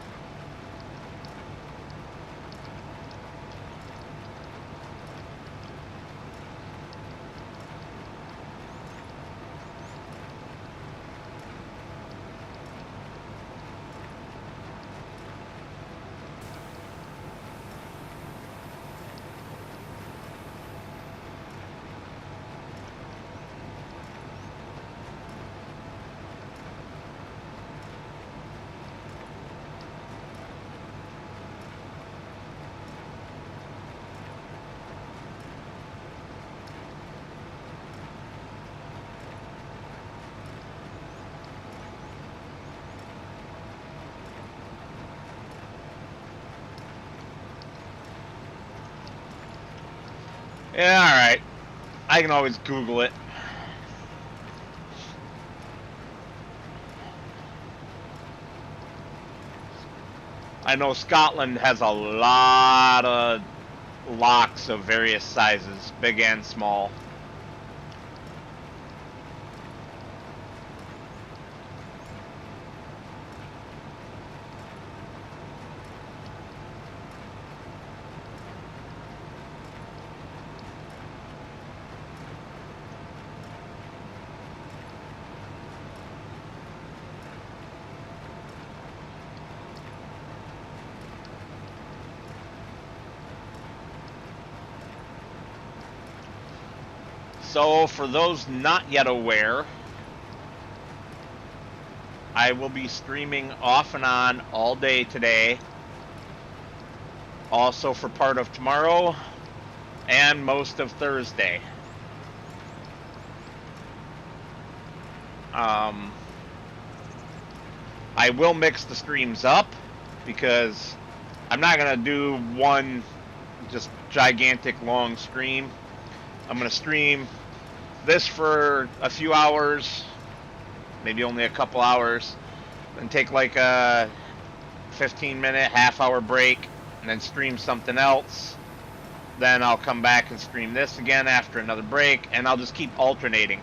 Yeah, alright. I can always Google it. I know Scotland has a lot of lochs of various sizes, big and small. So, for those not yet aware, I will be streaming off and on all day today. Also for part of tomorrow and most of Thursday. I will mix the streams up because I'm not going to do one just gigantic long stream. I'm going to stream this for a few hours, maybe only a couple hours, then take like a 15-minute, half-hour break, and then stream something else. Then I'll come back and stream this again after another break, and I'll just keep alternating.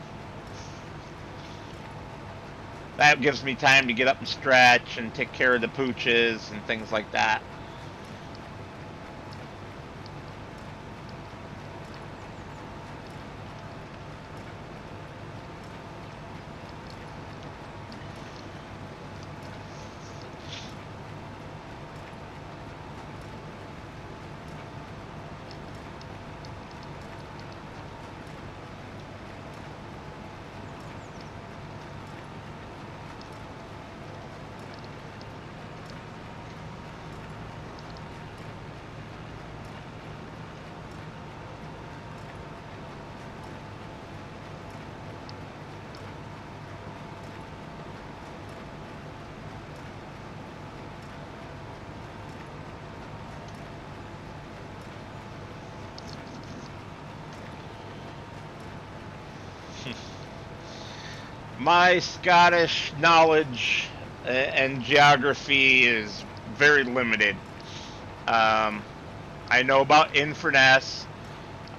That gives me time to get up and stretch and take care of the pooches and things like that. My Scottish knowledge and geography is very limited. I know about Inverness.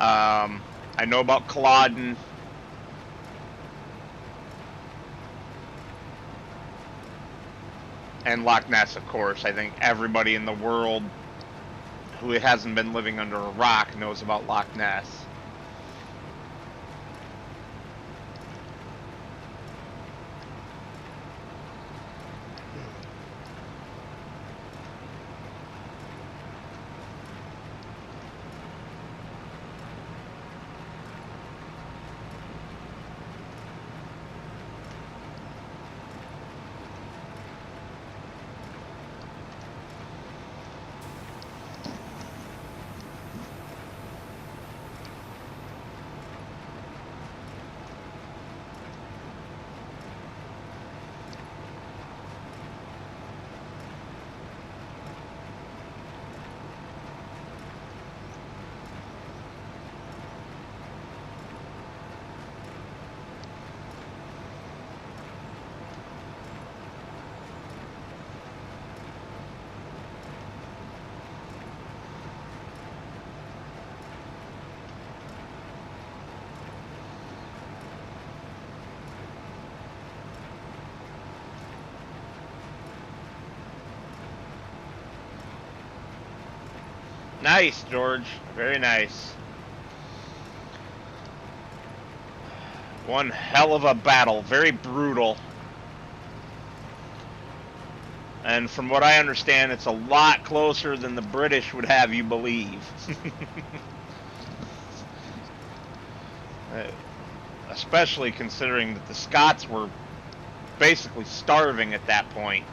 I know about Culloden. And Loch Ness, of course. I think everybody in the world who hasn't been living under a rock knows about Loch Ness. Nice, George. Very nice. One hell of a battle. Very brutal. And from what I understand, it's a lot closer than the British would have you believe. Especially considering that the Scots were basically starving at that point.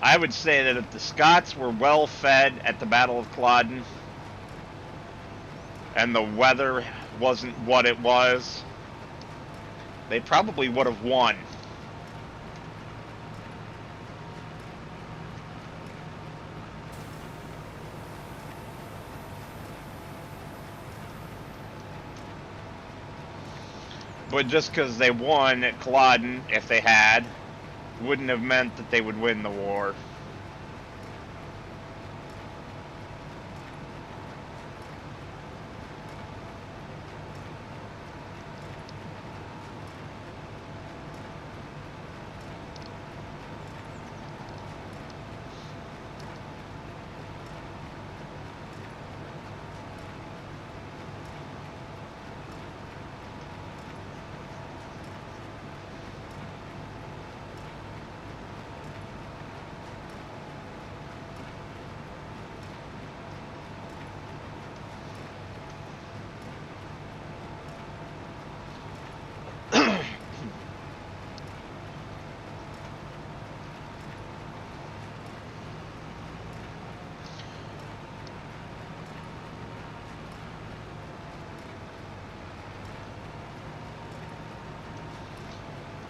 I would say that if the Scots were well fed at the Battle of Culloden and the weather wasn't what it was, they probably would have won. But just because they won at Culloden, if they had, wouldn't have meant that they would win the war.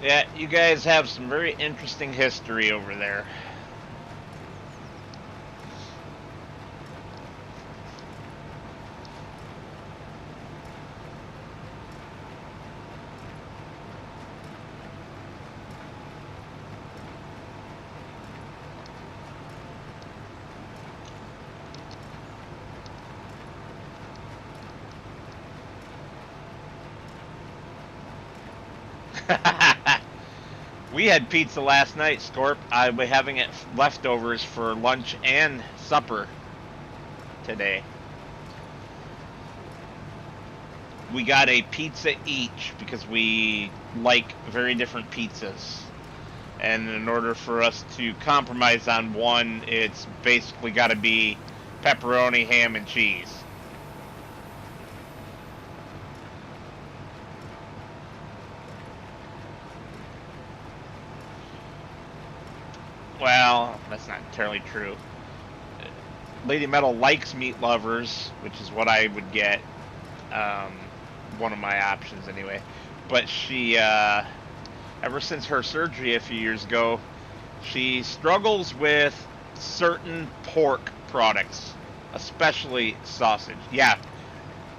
Yeah, you guys have some very interesting history over there. We had pizza last night, Scorp. I'll be having it leftovers for lunch and supper today. We got a pizza each because we like very different pizzas. And in order for us to compromise on one, it's basically got to be pepperoni, ham, and cheese. Well, that's not entirely true. Lady Metal likes meat lovers, which is what I would get. One of my options, anyway. But she, ever since her surgery a few years ago, she struggles with certain pork products, especially sausage. Yeah,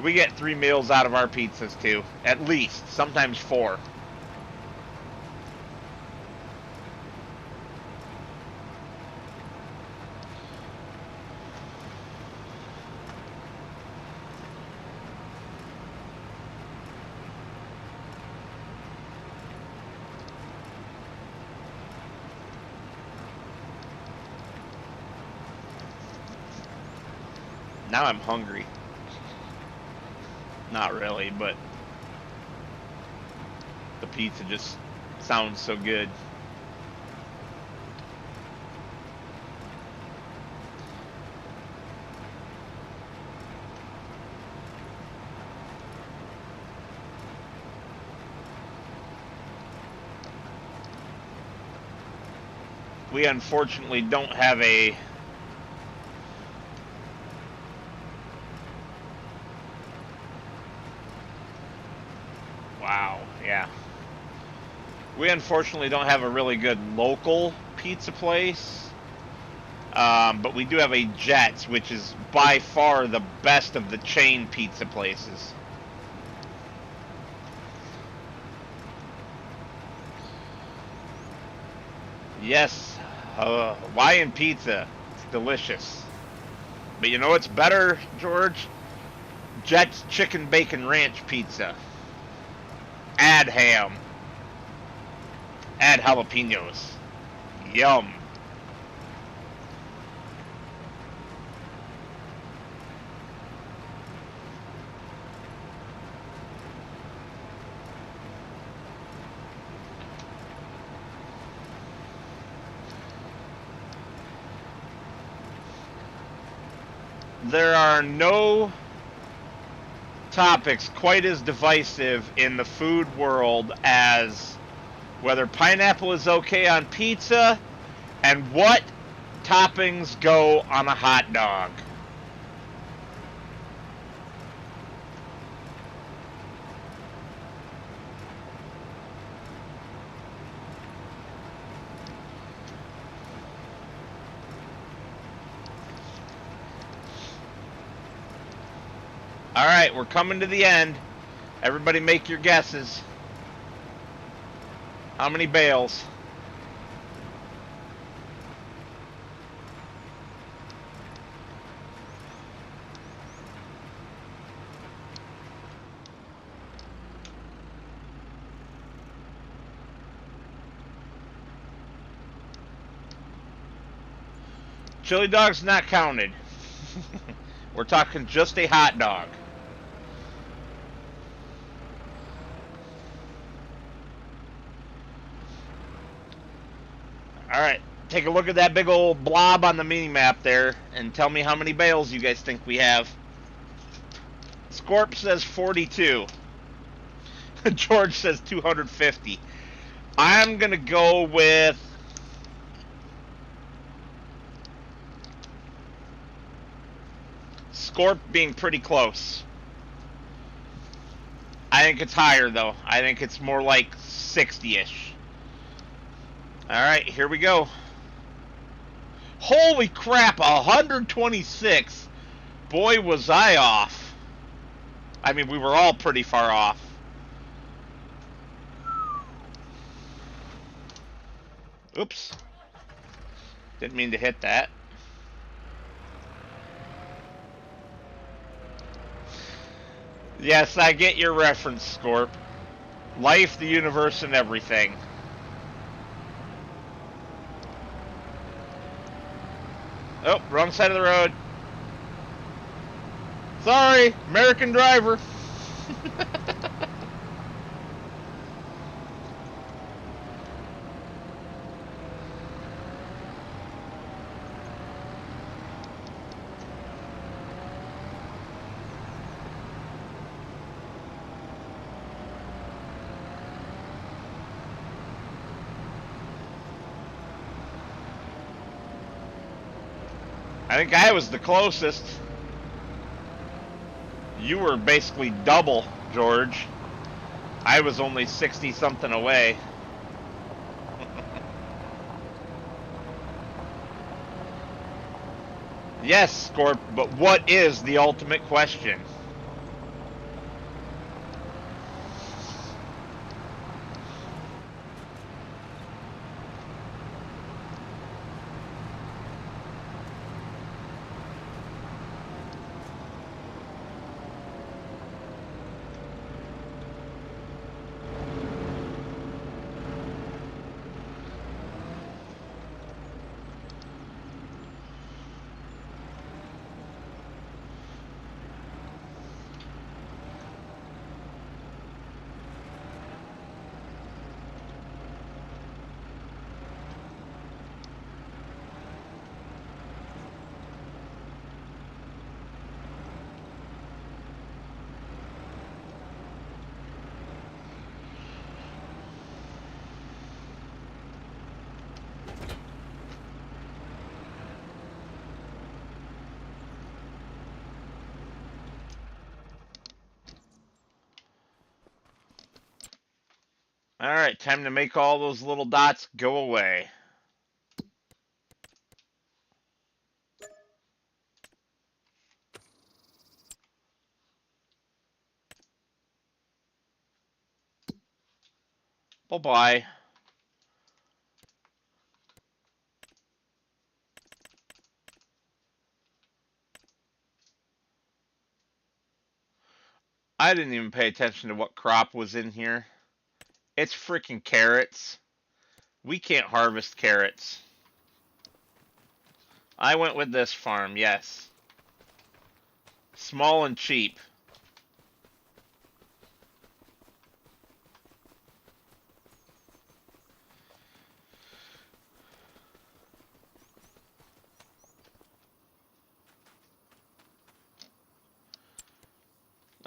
we get 3 meals out of our pizzas, too. At least. Sometimes 4. Now I'm hungry. Not really, but the pizza just sounds so good. We unfortunately don't have a wow, yeah. We unfortunately don't have a really good local pizza place. But we do have a Jets, which is by far the best of the chain pizza places. Yes, Hawaiian pizza. It's delicious. But you know what's better, George? Jets Chicken Bacon Ranch Pizza. Add ham. Add jalapenos. Yum. There are no topics quite as divisive in the food world as whether pineapple is okay on pizza and what toppings go on a hot dog. All right, we're coming to the end. Everybody make your guesses. How many bales? Chili dog's not counted. We're talking just a hot dog. All right, take a look at that big old blob on the mini map there and tell me how many bales you guys think we have. Scorp says 42. George says 250. I'm going to go with Scorp being pretty close. I think it's higher, though. I think it's more like 60-ish. All right, here we go. Holy crap, 126. Boy, was I off. I mean, we were all pretty far off. Oops. Didn't mean to hit that. Yes, I get your reference, Scorp. Life, the universe, and everything. Oh, wrong side of the road. Sorry, American driver. I think I was the closest. You were basically double, George. I was only 60-something away. Yes, Scorp, but what is the ultimate question? Alright, time to make all those little dots go away. Bye-bye. I didn't even pay attention to what crop was in here. It's freaking carrots. We can't harvest carrots. I went with this farm, yes. Small and cheap.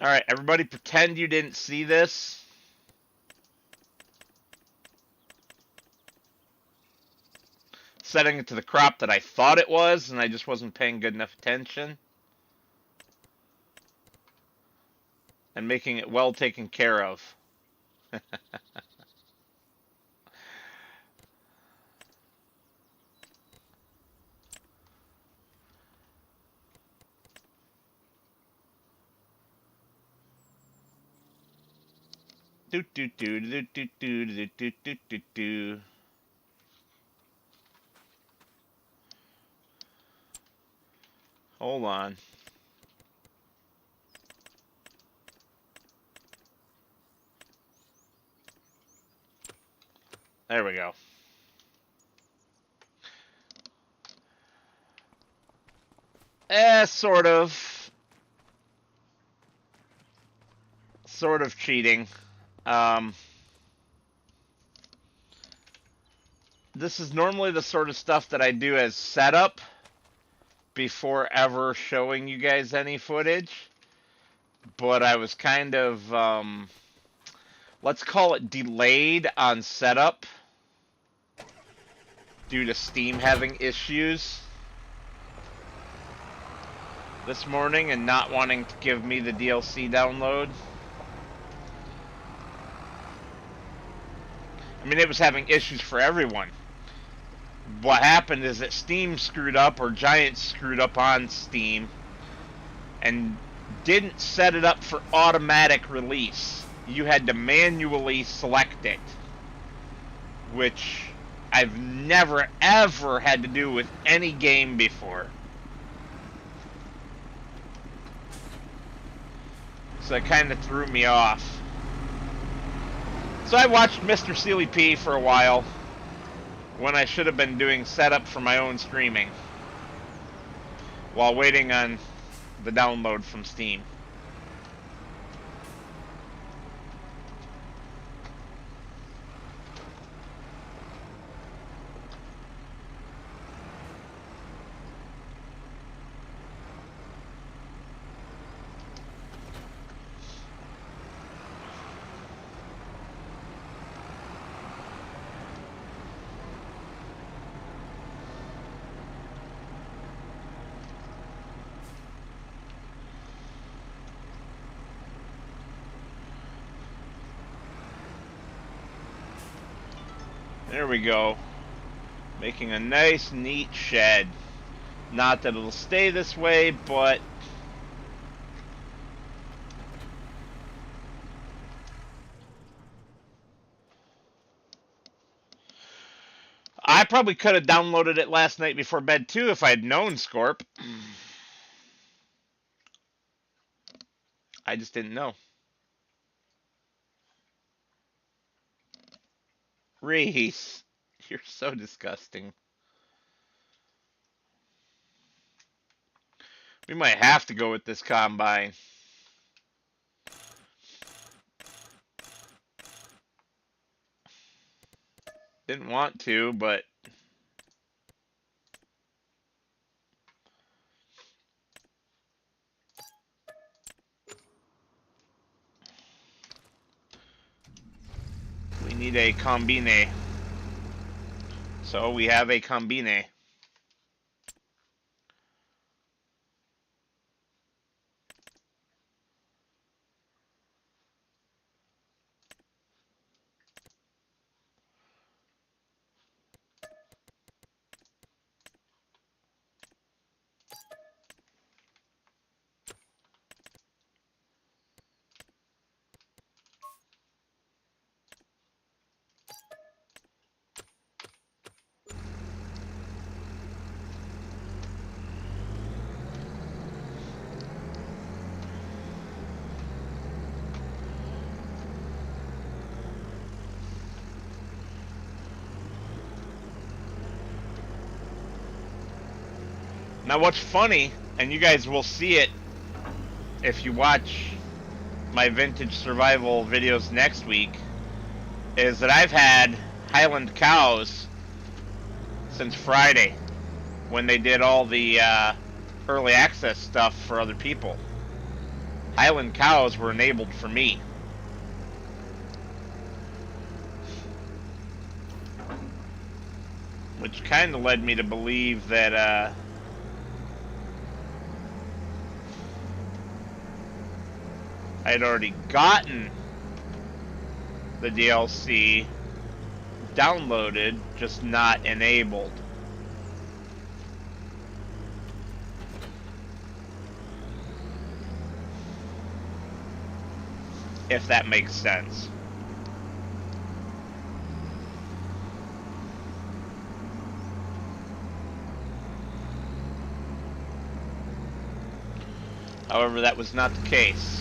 Alright, everybody pretend you didn't see this. Setting it to the crop that I thought it was, and I just wasn't paying good enough attention. And making it well taken care of. Do do do do do do do do do do do. Hold on. There we go. Sort of. Sort of cheating. This is normally the sort of stuff that I do as setup before ever showing you guys any footage. But I was kind of, let's call it delayed on setup due to Steam having issues this morning and not wanting to give me the DLC download. I mean, it was having issues for everyone. What happened is that Steam screwed up, or Giant screwed up on Steam, and didn't set it up for automatic release. You had to manually select it, which I've never ever had to do with any game before. So it kind of threw me off. So I watched Mr. Sealy P for a while when I should have been doing setup for my own streaming while waiting on the download from Steam. There we go. Making a nice, neat shed. Not that it'll stay this way, but I probably could have downloaded it last night before bed too if I had known, Scorp. I just didn't know. Reese, you're so disgusting. We might have to go with this combine. Didn't want to, but we need a combine. So we have a combine. Now what's funny, and you guys will see it if you watch my vintage survival videos next week, is that I've had Highland cows since Friday when they did all the early access stuff for other people. Highland cows were enabled for me. Which kind of led me to believe that I'd already gotten the DLC downloaded, just not enabled. If that makes sense. However, that was not the case.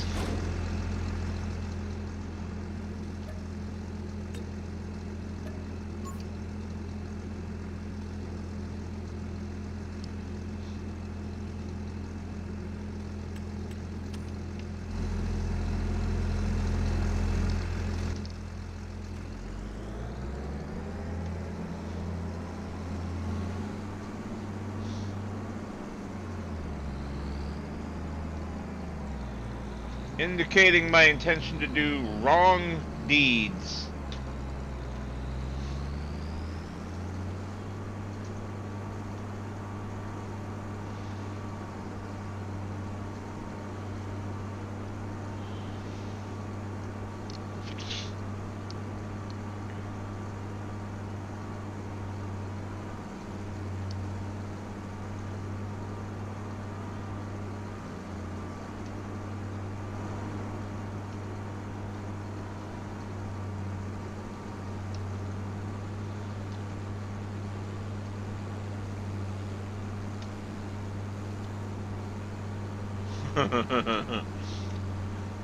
Indicating my intention to do wrong deeds.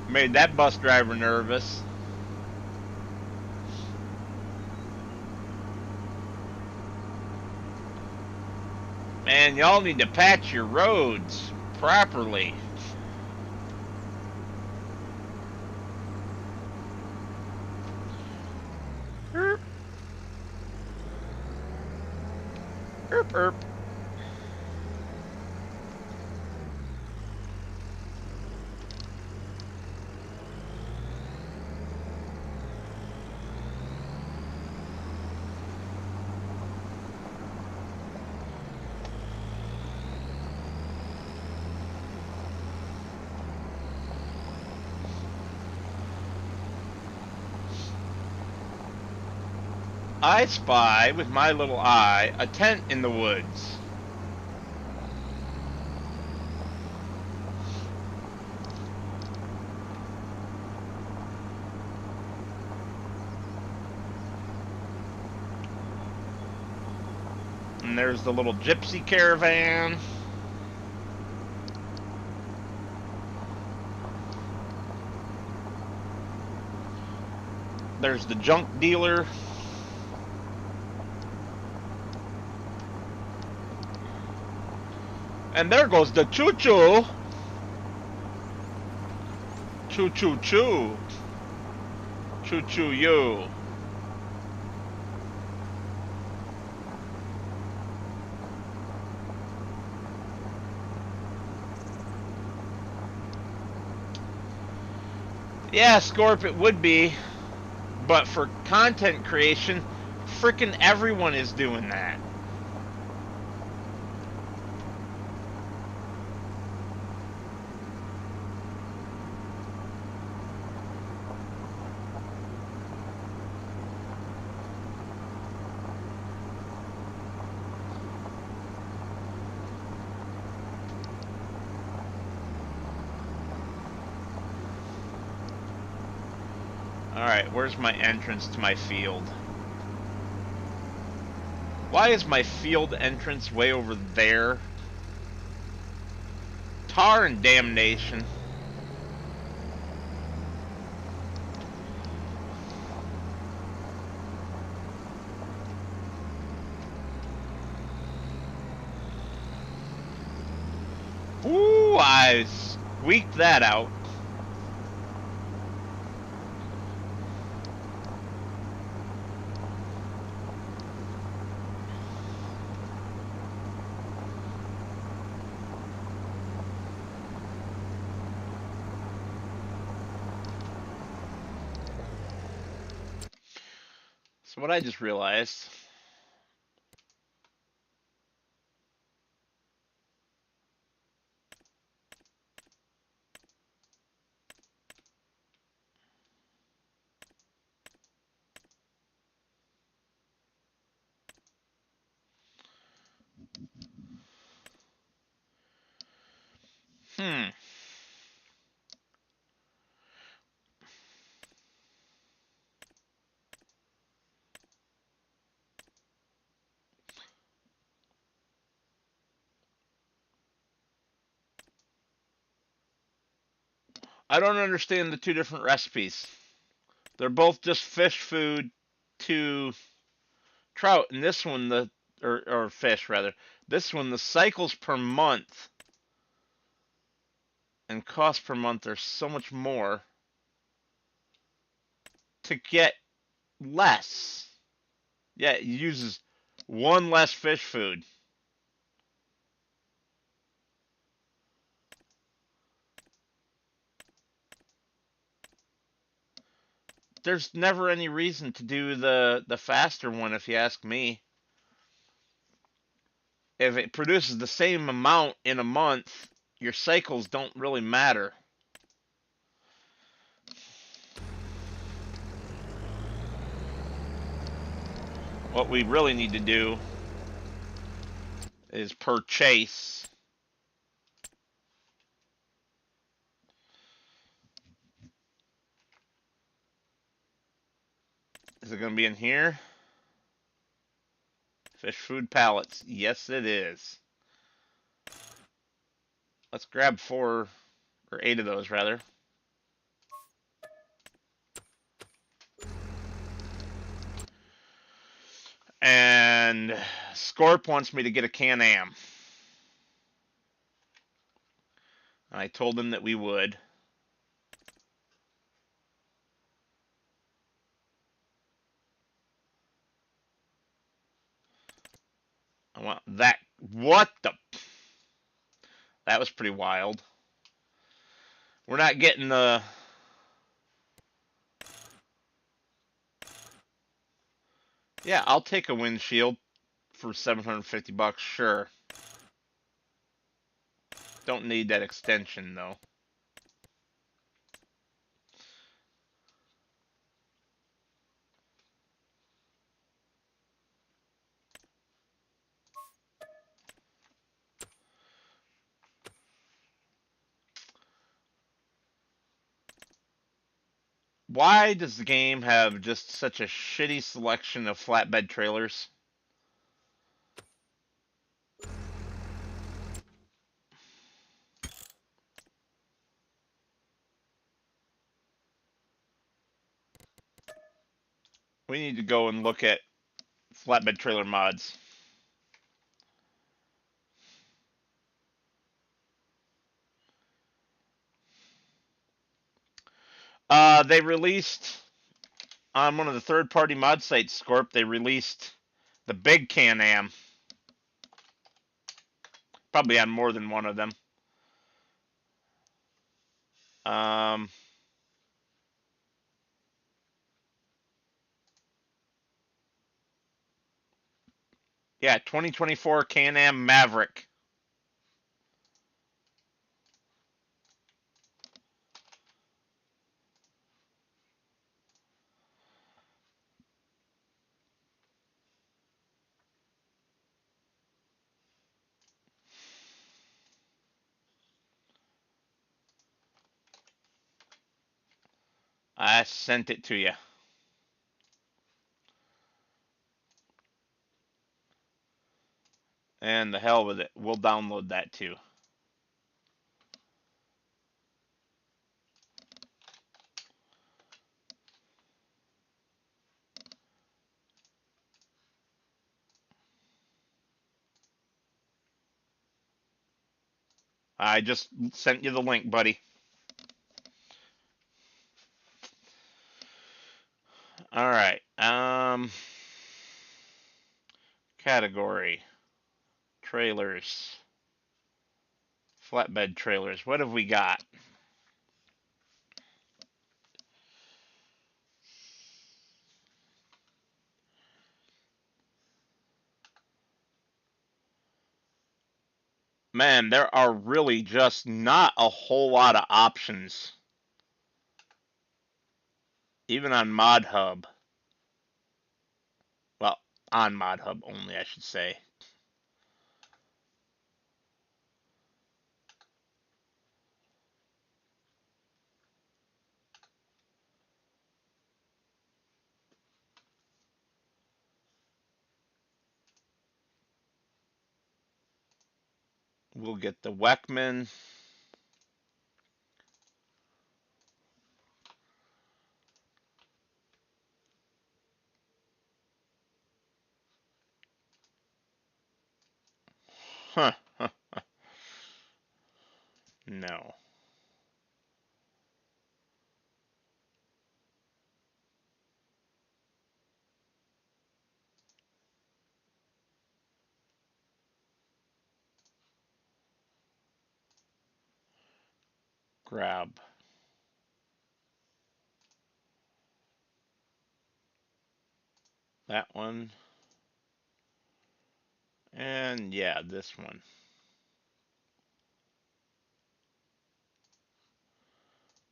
Made that bus driver nervous. Man, y'all need to patch your roads properly. Erp. Erp, erp. I spy, with my little eye, a tent in the woods. And there's the little gypsy caravan. There's the junk dealer. And there goes the choo-choo. Choo-choo-choo. Choo-choo-you. Yeah, Scorp, it would be. But for content creation, frickin' everyone is doing that. Alright, where's my entrance to my field? Why is my field entrance way over there? Tar and damnation. I squeaked that out. So what I just realized, hmm, I don't understand the two different recipes. They're both just fish food to trout, and this one or fish rather. This one the cycles per month and cost per month are so much more to get less. Yeah, it uses one less fish food. There's never any reason to do the faster one if you ask me. If it produces the same amount in a month, your cycles don't really matter. What we really need to do is per chase. Is it going to be in here? Fish food pallets. Yes, it is. Let's grab 4 or 8 of those rather. And Scorp wants me to get a Can-Am. And I told him that we would. I want that. What the? That was pretty wild. We're not getting the. Yeah, I'll take a windshield for $750, sure. Don't need that extension though. Why does the game have just such a shitty selection of flatbed trailers? We need to go and look at flatbed trailer mods. They released on one of the third-party mod sites, Scorp. They released the big Can-Am. Probably on more than one of them. Um, yeah, 2024 Can-Am Maverick. I sent it to you. And the hell with it. We'll download that too. I just sent you the link, buddy. All right. Category trailers, flatbed trailers. What have we got? Man, there are really just not a whole lot of options, even on Mod Hub. Well, on Mod Hub only, I should say. We'll get the Weckman. Huh. No. Grab that one. And yeah, this one.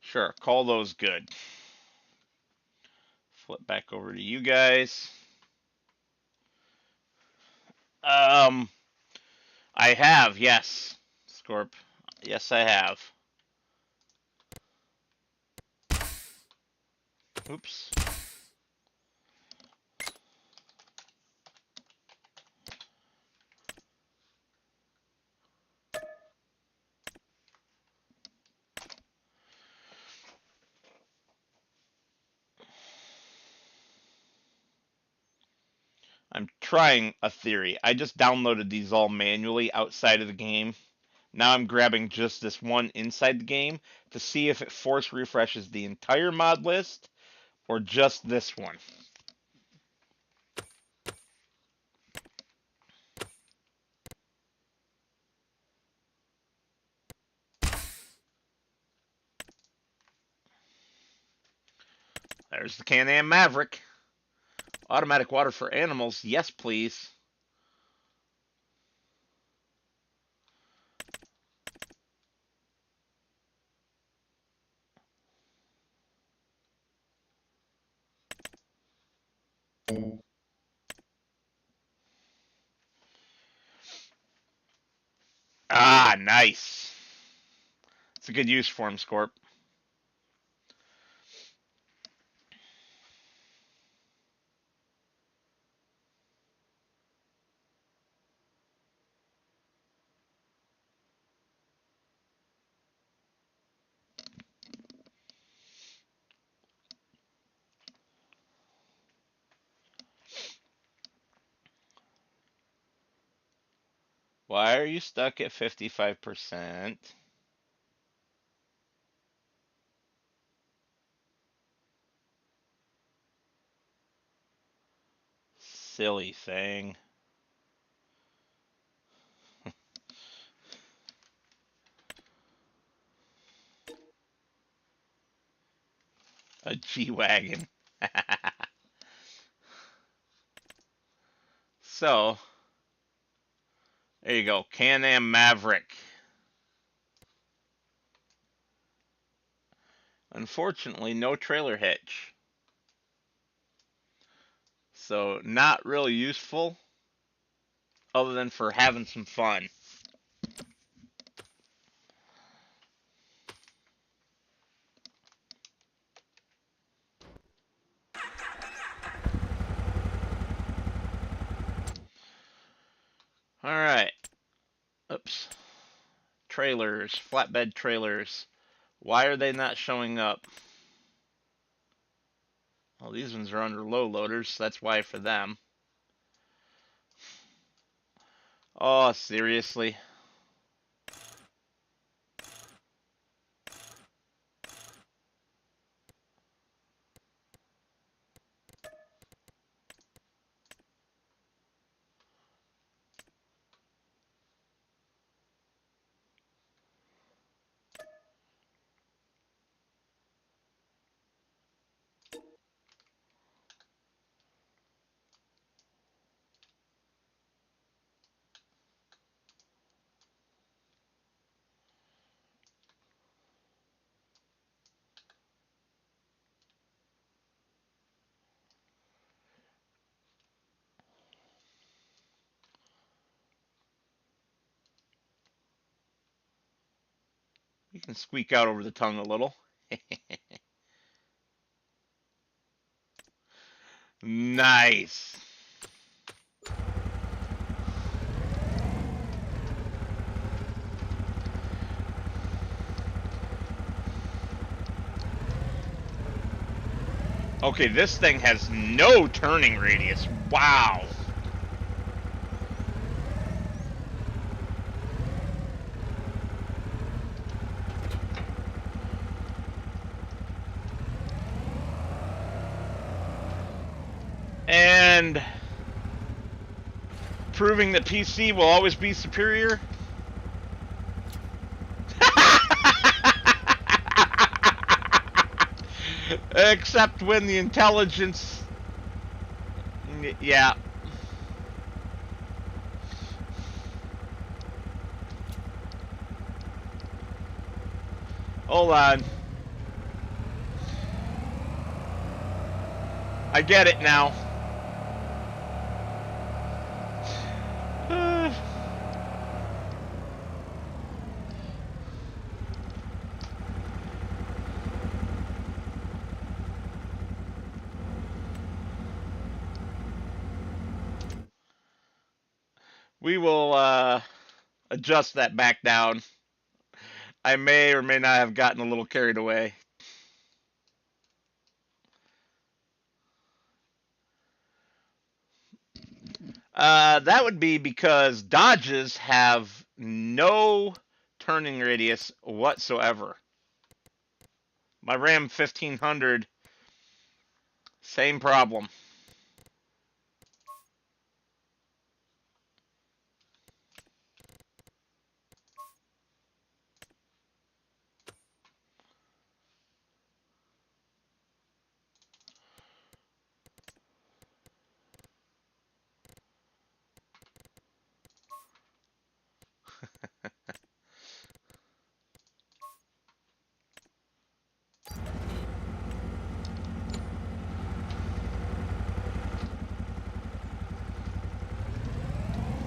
Sure, call those good. Flip back over to you guys. Um, I have, yes. Scorp. Yes, I have. Oops. I'm trying a theory. I just downloaded these all manually outside of the game. Now I'm grabbing just this one inside the game to see if it force refreshes the entire mod list or just this one. There's the Can-Am Maverick. Automatic water for animals. Yes, please. Ah, nice. It's a good use for him, Scorp. Why are you stuck at 55%? Silly thing. A G-Wagon. So, there you go. Can-Am Maverick. Unfortunately, no trailer hitch. So, not really useful other than for having some fun. All right. Oops. Trailers, flatbed trailers. Why are they not showing up? Well, these ones are under low loaders, so that's why for them. Oh, seriously? You can squeak out over the tongue a little. Nice. Okay, this thing has no turning radius. Wow. And proving that PC will always be superior. Except when the intelligence... Yeah. Hold on. I get it now. We will adjust that back down. I may or may not have gotten a little carried away. That would be because Dodges have no turning radius whatsoever. My Ram 1500, same problem.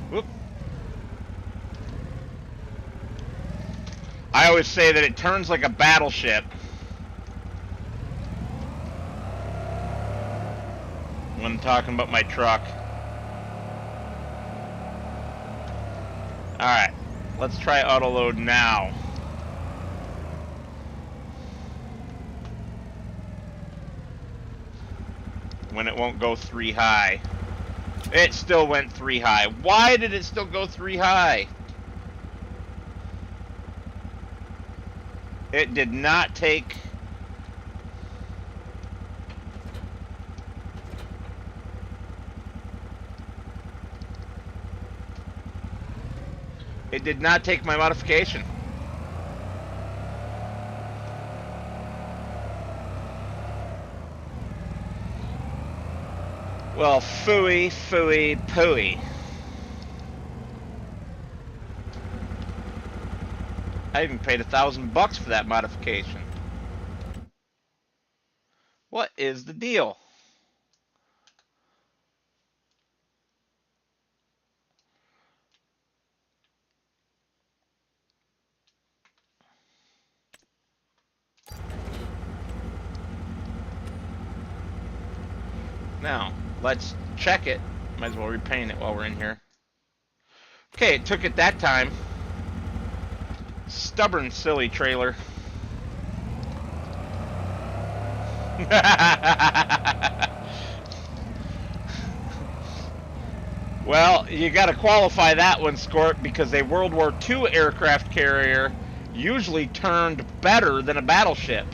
Whoop. I always say that it turns like a battleship. When I'm talking about my truck. Alright, let's try auto load now. When it won't go 3 high. It still went 3 high. Why did it still go 3 high? It did not take... It did not take my modification. Well, phooey, phooey, pooey. I even paid $1,000 for that modification. What is the deal? Now, let's check it. Might as well repaint it while we're in here. Okay, it took it that time. Stubborn, silly trailer. Well, you got to qualify that one, Scorp, because a World War II aircraft carrier usually turned better than a battleship.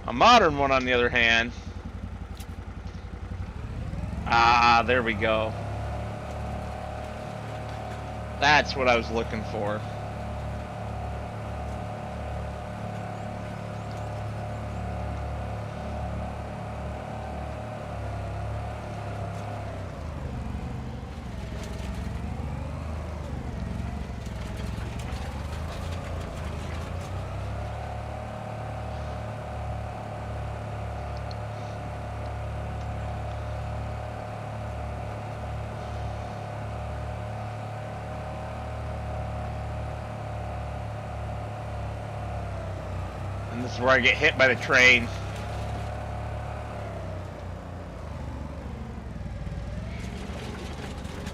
A modern one, on the other hand... Ah, there we go. That's what I was looking for. This is where I get hit by the train.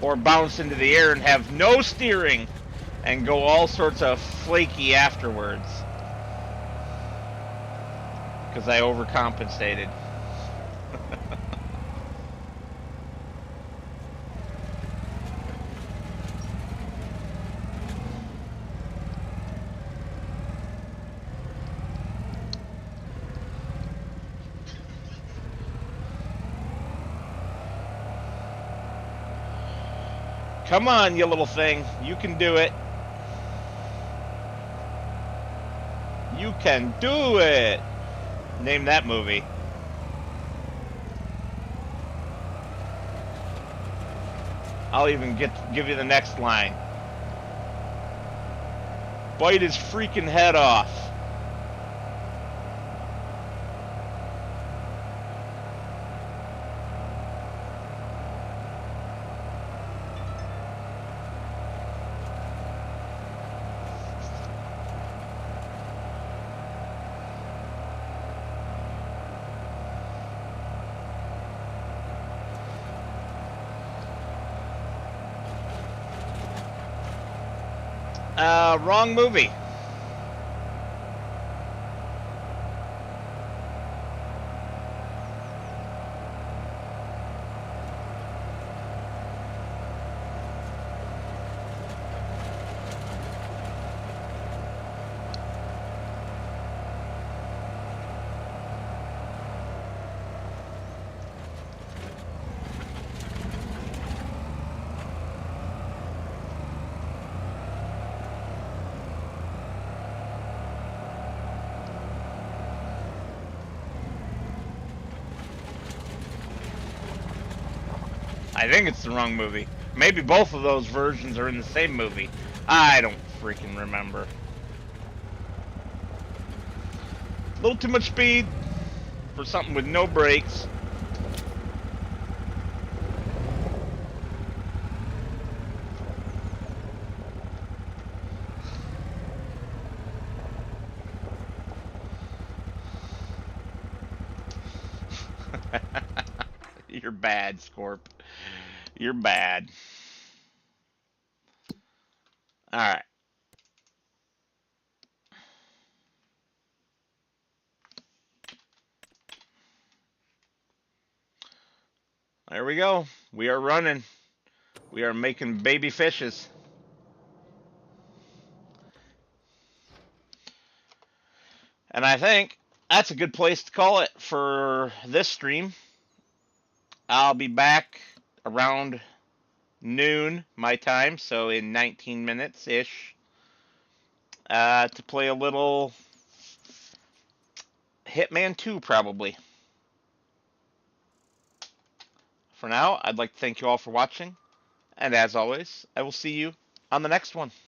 Or bounce into the air and have no steering and go all sorts of flaky afterwards. Because I overcompensated. Come on, you little thing. You can do it. You can do it. Name that movie. I'll even give you the next line. Bite his freaking head off. Wrong movie. I think it's the wrong movie. Maybe both of those versions are in the same movie. I don't freaking remember. A little too much speed for something with no brakes. You're bad, Scorp. You're bad. Alright. There we go. We are running. We are making baby fishes. And I think that's a good place to call it for this stream. I'll be back around noon my time, so in 19 minutes-ish, to play a little Hitman 2, probably. For now, I'd like to thank you all for watching, and as always, I will see you on the next one.